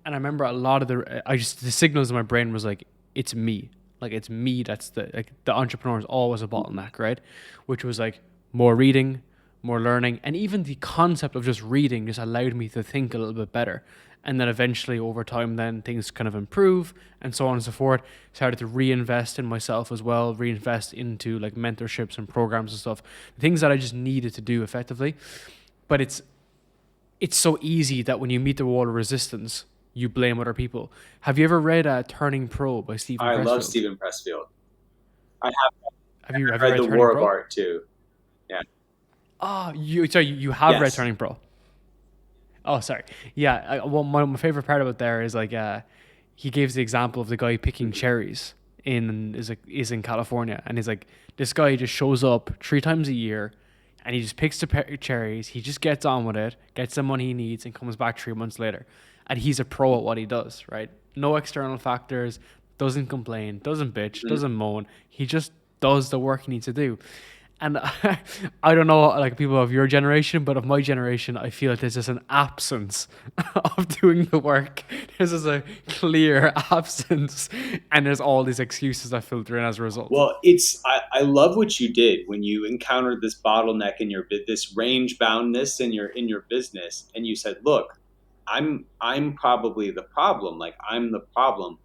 And I remember a lot of the signals in my brain was like, it's me. Like it's me that's the entrepreneur is always a bottleneck, right? Which was like more reading, more learning, and even the concept of just reading just allowed me to think a little bit better. And then eventually over time then things kind of improve and so on and so forth. Started to reinvest in myself as well, reinvest into like mentorships and programs and stuff, things that I just needed to do effectively. But it's so easy that when you meet the wall of resistance, you blame other people. Have you ever read Turning Pro by Stephen Pressfield? I love Stephen Pressfield. I have you read read The Turning War Pro? of Art too. Yeah. Oh, you have read Turning Pro. Oh, sorry. Yeah. Well, my favorite part about there is like he gives the example of the guy picking cherries is in California, and he's like, this guy just shows up 3 times a year, and he just picks the cherries. He just gets on with it, gets the money he needs, and comes back 3 months later, and he's a pro at what he does. Right? No external factors. Doesn't complain. Doesn't bitch. Doesn't moan. He just does the work he needs to do. And I don't know, like people of your generation, but of my generation, I feel like there's just an absence of doing the work. There's just a clear absence, and there's all these excuses that filter in as a result. Well, I love what you did when you encountered this bottleneck in this range boundness in your business, and you said, "Look, I'm probably the problem. Like I'm the problem."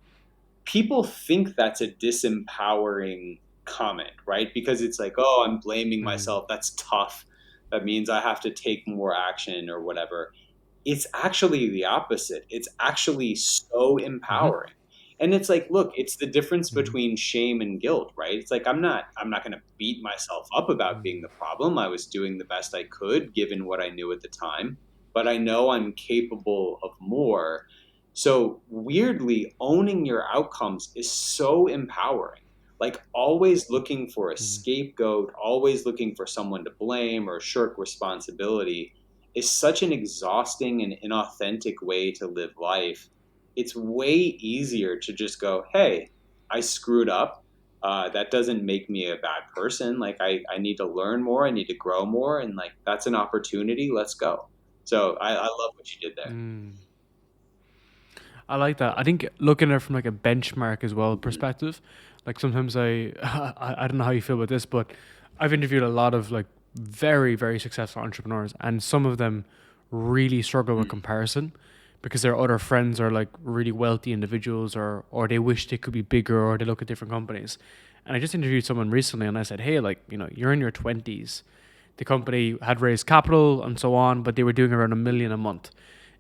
People think that's a disempowering comment, right? Because it's like, oh, I'm blaming myself. That's tough. That means I have to take more action or whatever. It's actually the opposite. It's actually so empowering. And it's like, look, it's the difference between shame and guilt, right? It's like I'm not going to beat myself up about being the problem. I was doing the best I could given what I knew at the time, but I know I'm capable of more. So weirdly, owning your outcomes is so empowering. Like always looking for a scapegoat, always looking for someone to blame or shirk responsibility is such an exhausting and inauthentic way to live life. It's way easier to just go, hey, I screwed up. That doesn't make me a bad person. Like I need to learn more. I need to grow more. And like, that's an opportunity. Let's go. So I love what you did there. I like that. I think looking at it from like a benchmark as well perspective, like sometimes I don't know how you feel about this, but I've interviewed a lot of like very, very successful entrepreneurs, and some of them really struggle with comparison because their other friends are like really wealthy individuals or they wish they could be bigger or they look at different companies. And I just interviewed someone recently and I said, hey, like, you know, you're in your 20s. The company had raised capital and so on, but they were doing around $1 million a month.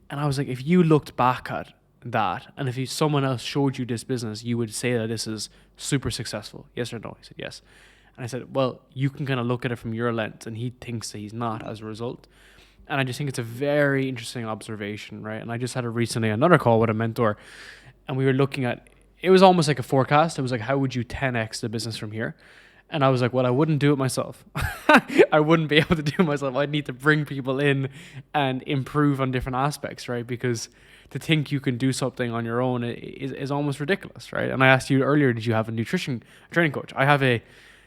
And I was like, if you looked back at that, and if someone else showed you this business, you would say that this is super successful. Yes or no? He said yes. And I said, well, you can kind of look at it from your lens, and he thinks that he's not as a result. And I just think it's a very interesting observation, right? And I just had recently another call with a mentor, and we were looking at, it was almost like a forecast. It was like, how would you 10x the business from here? And I was like, well, I wouldn't do it myself. I wouldn't be able to do it myself. I'd need to bring people in and improve on different aspects, right? Because to think you can do something on your own is almost ridiculous, right? And I asked you earlier, did you have a nutrition training coach? I have a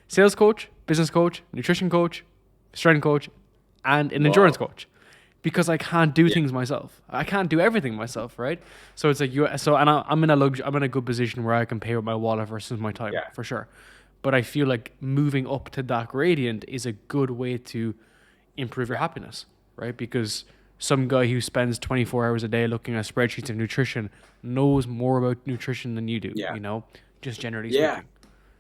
sales coach, business coach, nutrition coach, strength coach, and an endurance coach, because I can't do things myself. I can't do everything myself, right? So it's like I'm in a good position where I can pay with my wallet versus my time, for sure. But I feel like moving up to that gradient is a good way to improve your happiness, right? Because some guy who spends 24 hours a day looking at spreadsheets of nutrition knows more about nutrition than you do, just generally speaking.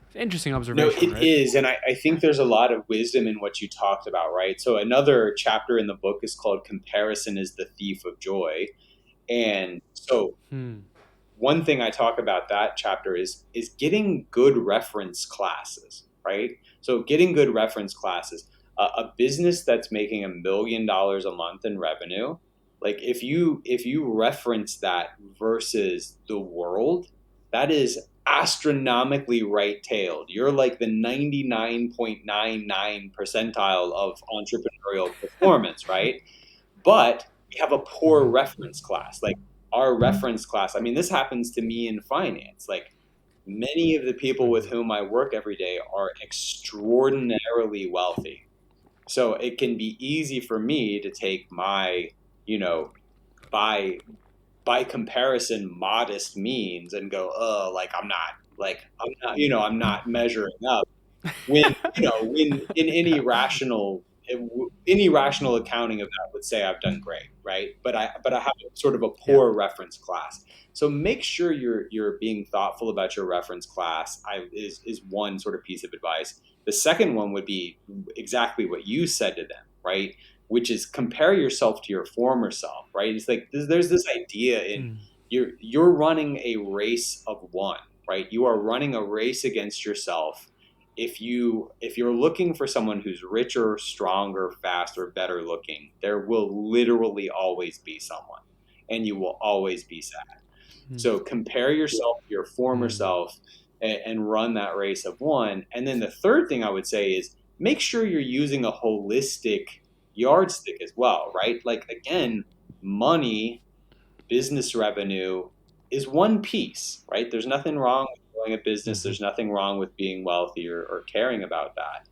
It's an interesting observation. No, it is. And I think there's a lot of wisdom in what you talked about, right? So another chapter in the book is called Comparison is the Thief of Joy. And so one thing I talk about that chapter is getting good reference classes, right? So getting good reference classes. A business that's making $1 million a month in revenue, like if you reference that versus the world, that is astronomically right-tailed. You're like the 99.99 percentile of entrepreneurial performance, right? But we have a poor reference class. Like our reference class, I mean, this happens to me in finance. Like many of the people with whom I work every day are extraordinarily wealthy. So it can be easy for me to take my, by comparison, modest means and go, I'm not measuring up. When, when in any rational accounting of that would say I've done great, right? But I have sort of a poor reference class. So make sure you're being thoughtful about your reference class. Is one sort of piece of advice. The second one would be exactly what you said to them, right? Which is compare yourself to your former self, right? It's like there's this idea in you're running a race of one, right? You are running a race against yourself. If you're looking for someone who's richer, stronger, faster, better looking, there will literally always be someone, and you will always be sad. So compare yourself to your former self and run that race of one. And then the third thing I would say is make sure you're using a holistic yardstick as well, right? Like again, money, business revenue is one piece, right? There's nothing wrong with growing a business. There's nothing wrong with being wealthy or caring about that,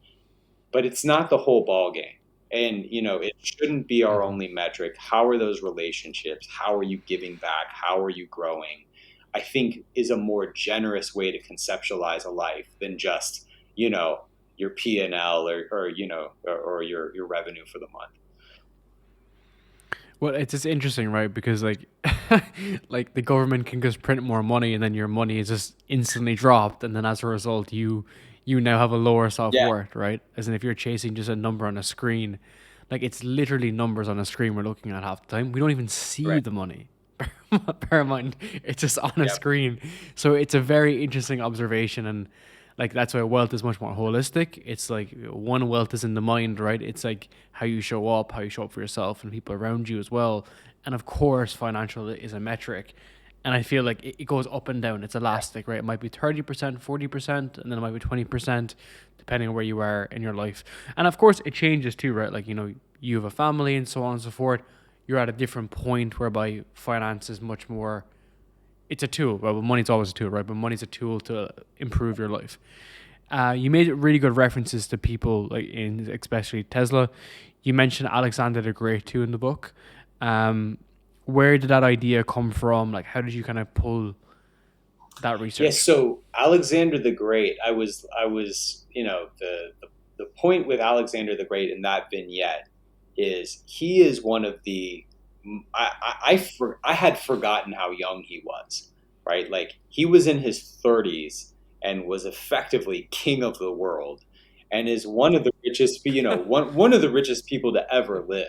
but it's not the whole ball game. And, it shouldn't be our only metric. How are those relationships? How are you giving back? How are you growing? I think is a more generous way to conceptualize a life than just, your P&L or your revenue for the month. Well, it's just interesting, right? Because like the government can just print more money and then your money is just instantly dropped. And then as a result, you now have a lower self-worth, right? As in if you're chasing just a number on a screen, like it's literally numbers on a screen we're looking at half the time. We don't even see the money. Bear in mind, it's just on a screen. So it's a very interesting observation. And like that's why wealth is much more holistic. It's like one, wealth is in the mind, right? It's like how you show up for yourself and people around you as well. And of course, financial is a metric. And I feel like it goes up and down. It's elastic, right? It might be 30%, 40%, and then it might be 20%, depending on where you are in your life. And of course, it changes too, right? Like, you have a family and so on and so forth. You're at a different point whereby finance is much more, it's a tool. Well, money's always a tool, right? But money's a tool to improve your life. You made really good references to people, like especially Tesla. You mentioned Alexander the Great too in the book. Where did that idea come from? Like, how did you kind of pull that research? Yeah, so Alexander the Great, I was, the point with Alexander the Great in that vignette is he is one of the, I had forgotten how young he was, right? Like he was in his 30s and was effectively king of the world and is one of the richest, one of the richest people to ever live.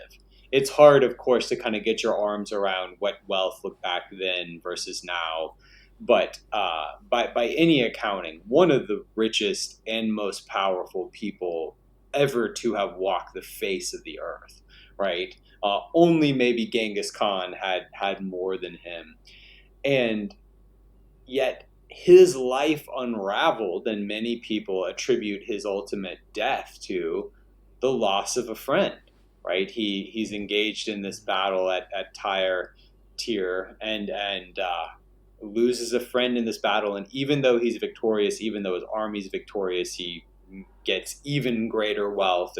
it's hard, of course, to kind of get your arms around what wealth looked back then versus now. But by any accounting, one of the richest and most powerful people ever to have walked the face of the earth, right? Only maybe Genghis Khan had more than him. And yet his life unraveled, and many people attribute his ultimate death to the loss of a friend, right? He's engaged in this battle at Tyre and loses a friend in this battle. And even though he's victorious, even though his army's victorious, he gets even greater wealth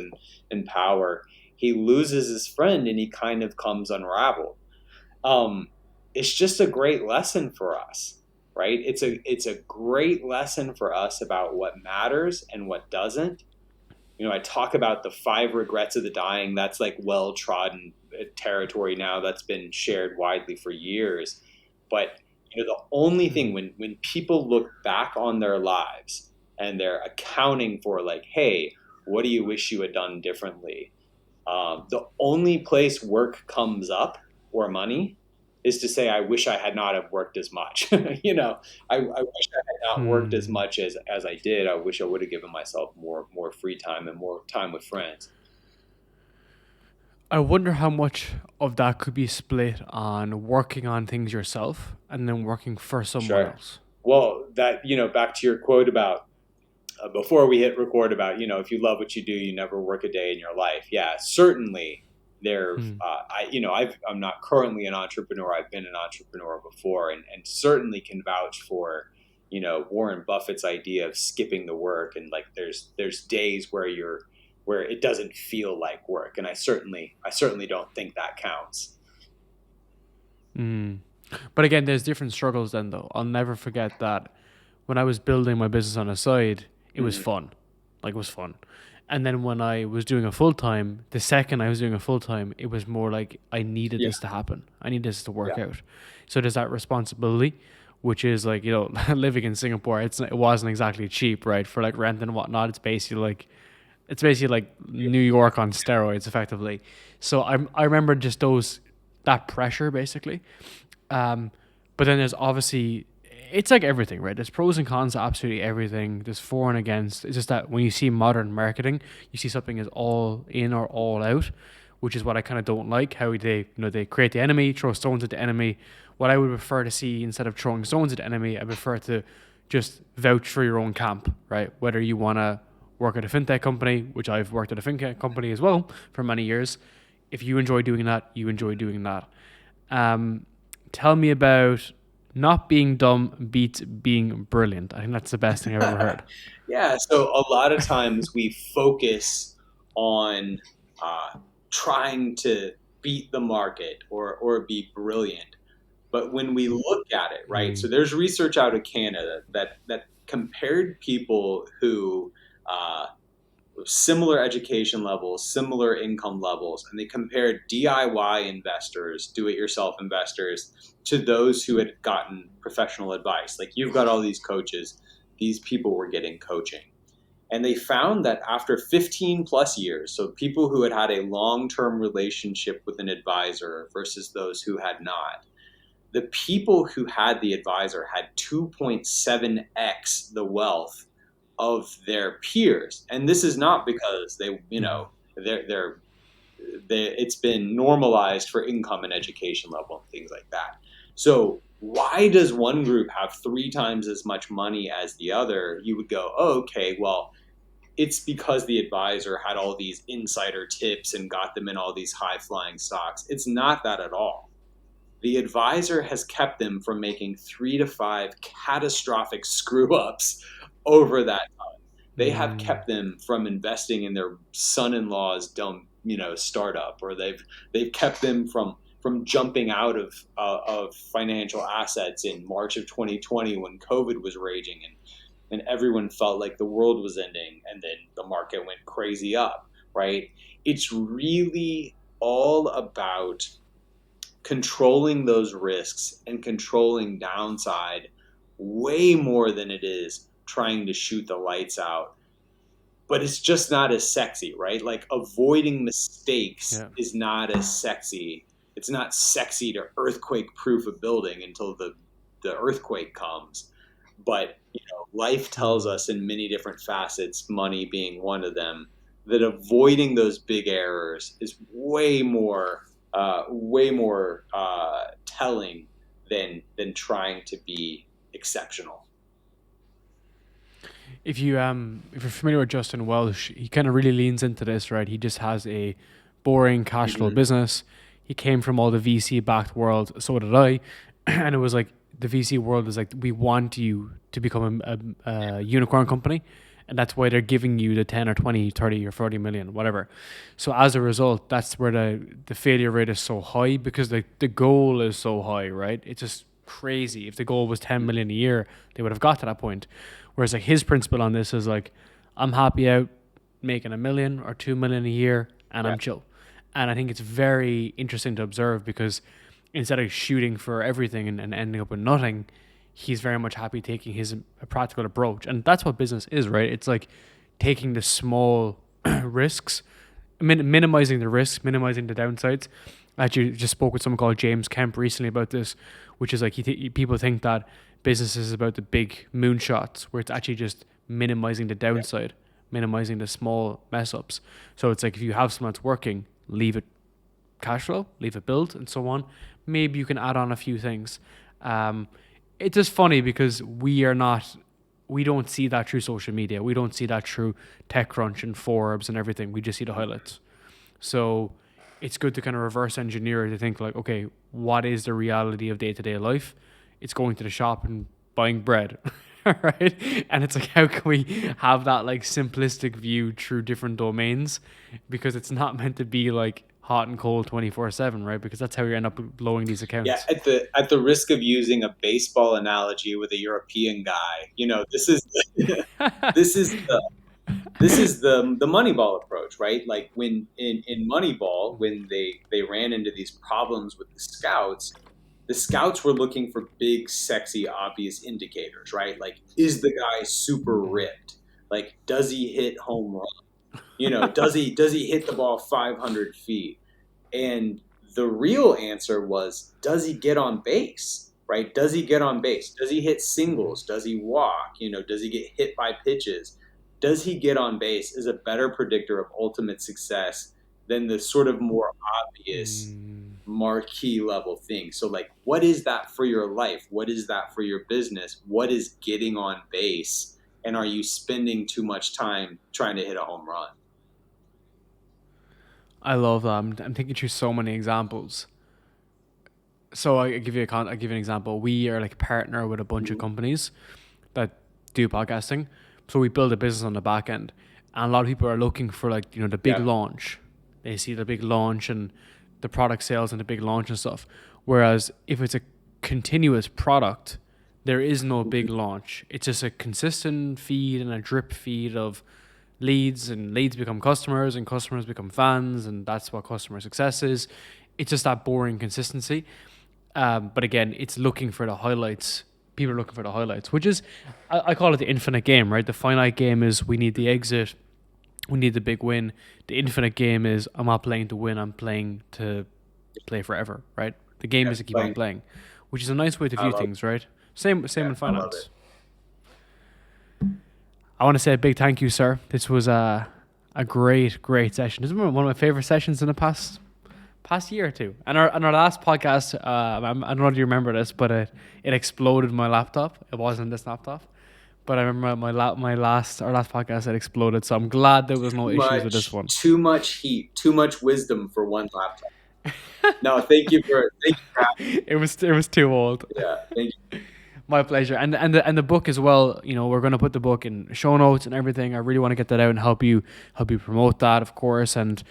and power. He loses his friend and he kind of comes unraveled. It's just a great lesson for us, right? It's a great lesson for us about what matters and what doesn't. I talk about the 5 regrets of the dying. That's like well-trodden territory now, that's been shared widely for years. But the only thing when people look back on their lives and they're accounting for like, hey, what do you wish you had done differently? The only place work comes up, or money, is to say, I wish I had not have worked as much. I wish I had not worked as much as I did. I wish I would have given myself more free time and more time with friends. I wonder how much of that could be split on working on things yourself and then working for someone else. Well, that, back to your quote about before we hit record about, if you love what you do, you never work a day in your life. Yeah, certainly there. I'm not currently an entrepreneur. I've been an entrepreneur before, and certainly can vouch for, Warren Buffett's idea of skipping the work. And like, there's days where it doesn't feel like work. And I certainly don't think that counts. But again, there's different struggles then though. I'll never forget that when I was building my business on the side, it was fun. Like, it was fun. And then when I was doing a full-time, the second I was doing a full-time, it was more like I needed this to happen. I need this to work out. So there's that responsibility, which is like, living in Singapore, it wasn't exactly cheap, right? For like rent and whatnot, it's basically like New York on steroids, effectively. So I remember just that pressure, basically. But then there's obviously, it's like everything, right? There's pros and cons to absolutely everything. There's for and against. It's just that when you see modern marketing, you see something as all in or all out, which is what I kind of don't like. How they create the enemy, throw stones at the enemy. What I would prefer to see, instead of throwing stones at the enemy, I prefer to just vouch for your own camp, right? Whether you want to work at a fintech company, which I've worked at a fintech company as well for many years. If you enjoy doing that, you enjoy doing that. Tell me about not being dumb beats being brilliant. I think that's the best thing I've ever heard. Yeah, so a lot of times we focus on trying to beat the market or be brilliant. But when we look at it, right, so there's research out of Canada that compared people who similar education levels, similar income levels, and they compared DIY investors, do-it-yourself investors, to those who had gotten professional advice. Like, you've got all these coaches, these people were getting coaching. And they found that after 15 plus years, so people who had a long-term relationship with an advisor versus those who had not, the people who had the advisor had 2.7x the wealth of their peers. And this is not because it's been normalized for income and education level and things like that. So why does one group have 3 times as much money as the other? You would go, oh, okay, well, it's because the advisor had all these insider tips and got them in all these high flying stocks. It's not that at all. The advisor has kept them from making 3 to 5 catastrophic screw ups over that time. They have kept them from investing in their son-in-law's dumb, startup, or they've kept them from jumping out of financial assets in March of 2020 when COVID was raging and everyone felt like the world was ending, and then the market went crazy up, right? It's really all about controlling those risks and controlling downside way more than it is trying to shoot the lights out. but it's just not as sexy, right? Like avoiding mistakes Yeah. is not as sexy. It's not sexy to earthquake proof a building until the earthquake comes. But life tells us in many different facets, money being one of them, that avoiding those big errors is way more telling than trying to be exceptional. If you're familiar with Justin Welsh, he kind of really leans into this, right? He just has a boring cash flow business. He came from all the VC backed world, so did I, and it was like the VC world is like, we want you to become a unicorn company, and that's why they're giving you the 10 or 20, 30 or 40 million, whatever. So as a result, that's where the failure rate is so high, because the goal is so high, right? It's just crazy. If the goal was 10 million a year, they would have got to that point. Whereas like his principle on this is like, I'm happy out making $1 million or $2 million a year, and I'm chill. And I think it's very interesting to observe, because instead of shooting for everything and ending up with nothing, he's very much happy taking a practical approach. And that's what business is, right? It's like taking the small risks, minimizing the risks, minimizing the downsides. I actually just spoke with someone called James Kemp recently about this, which is like people think that business is about the big moonshots, where it's actually just minimizing the downside, minimizing the small mess ups. So it's like, if you have something that's working, leave it cash flow, leave it build, and so on. Maybe you can add on a few things. It's just funny because we don't see that through social media. We don't see that through TechCrunch and Forbes and everything. We just see the highlights. So it's good to kind of reverse engineer to think like, okay, what is the reality of day-to-day life? It's going to the shop and buying bread, right? And it's like, how can we have that like simplistic view through different domains? Because it's not meant to be like hot and cold 24/7, right? Because that's how you end up blowing these accounts. Yeah, at the risk of using a baseball analogy with a European guy, this is this is the Moneyball approach, right? Like when in Moneyball, when they ran into these problems with the scouts were looking for big, sexy, obvious indicators, right? Like, is the guy super ripped? Like, does he hit home run? Does he hit the ball 500 feet? And the real answer was, does he get on base? Right? Does he get on base? Does he hit singles? Does he walk? Does he get hit by pitches? Does he get on base is a better predictor of ultimate success than the sort of more obvious marquee level thing. So like, what is that for your life? What is that for your business? What is getting on base? And are you spending too much time trying to hit a home run? I love that. I'm thinking through so many examples. So I give you an example. We are like a partner with a bunch of companies that do podcasting. So we build a business on the back end, and a lot of people are looking for like, the big launch. They see the big launch and the product sales and the big launch and stuff. Whereas if it's a continuous product, there is no big launch. It's just a consistent feed and a drip feed of leads, and leads become customers, and customers become fans, and that's what customer success is. It's just that boring consistency. But again, it's looking for the highlights. People are looking for the highlights, which is, I call it the infinite game, right? The finite game is we need the exit, we need the big win. The infinite game is I'm not playing to win, I'm playing to play forever, right? The game is to keep on playing, which is a nice way to view things, right? Same in finance. I want to say a big thank you, sir. This was a great session. This is one of my favorite sessions in the past year or two. And our last podcast, I don't know if you remember this, but it exploded my laptop. It wasn't this laptop, but I remember our last podcast had exploded. So I'm glad there was no issues with this one. Too much heat, too much wisdom for one laptop. No, thank you for it was too old. Yeah, thank you. My pleasure. And the book as well, we're going to put the book in show notes and everything. I really want to get that out and help you promote that, of course, and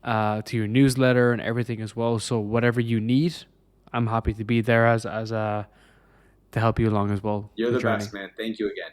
to your newsletter and everything as well. So whatever you need, I'm happy to be there as to help you along as well. You're the best, man. Thank you again.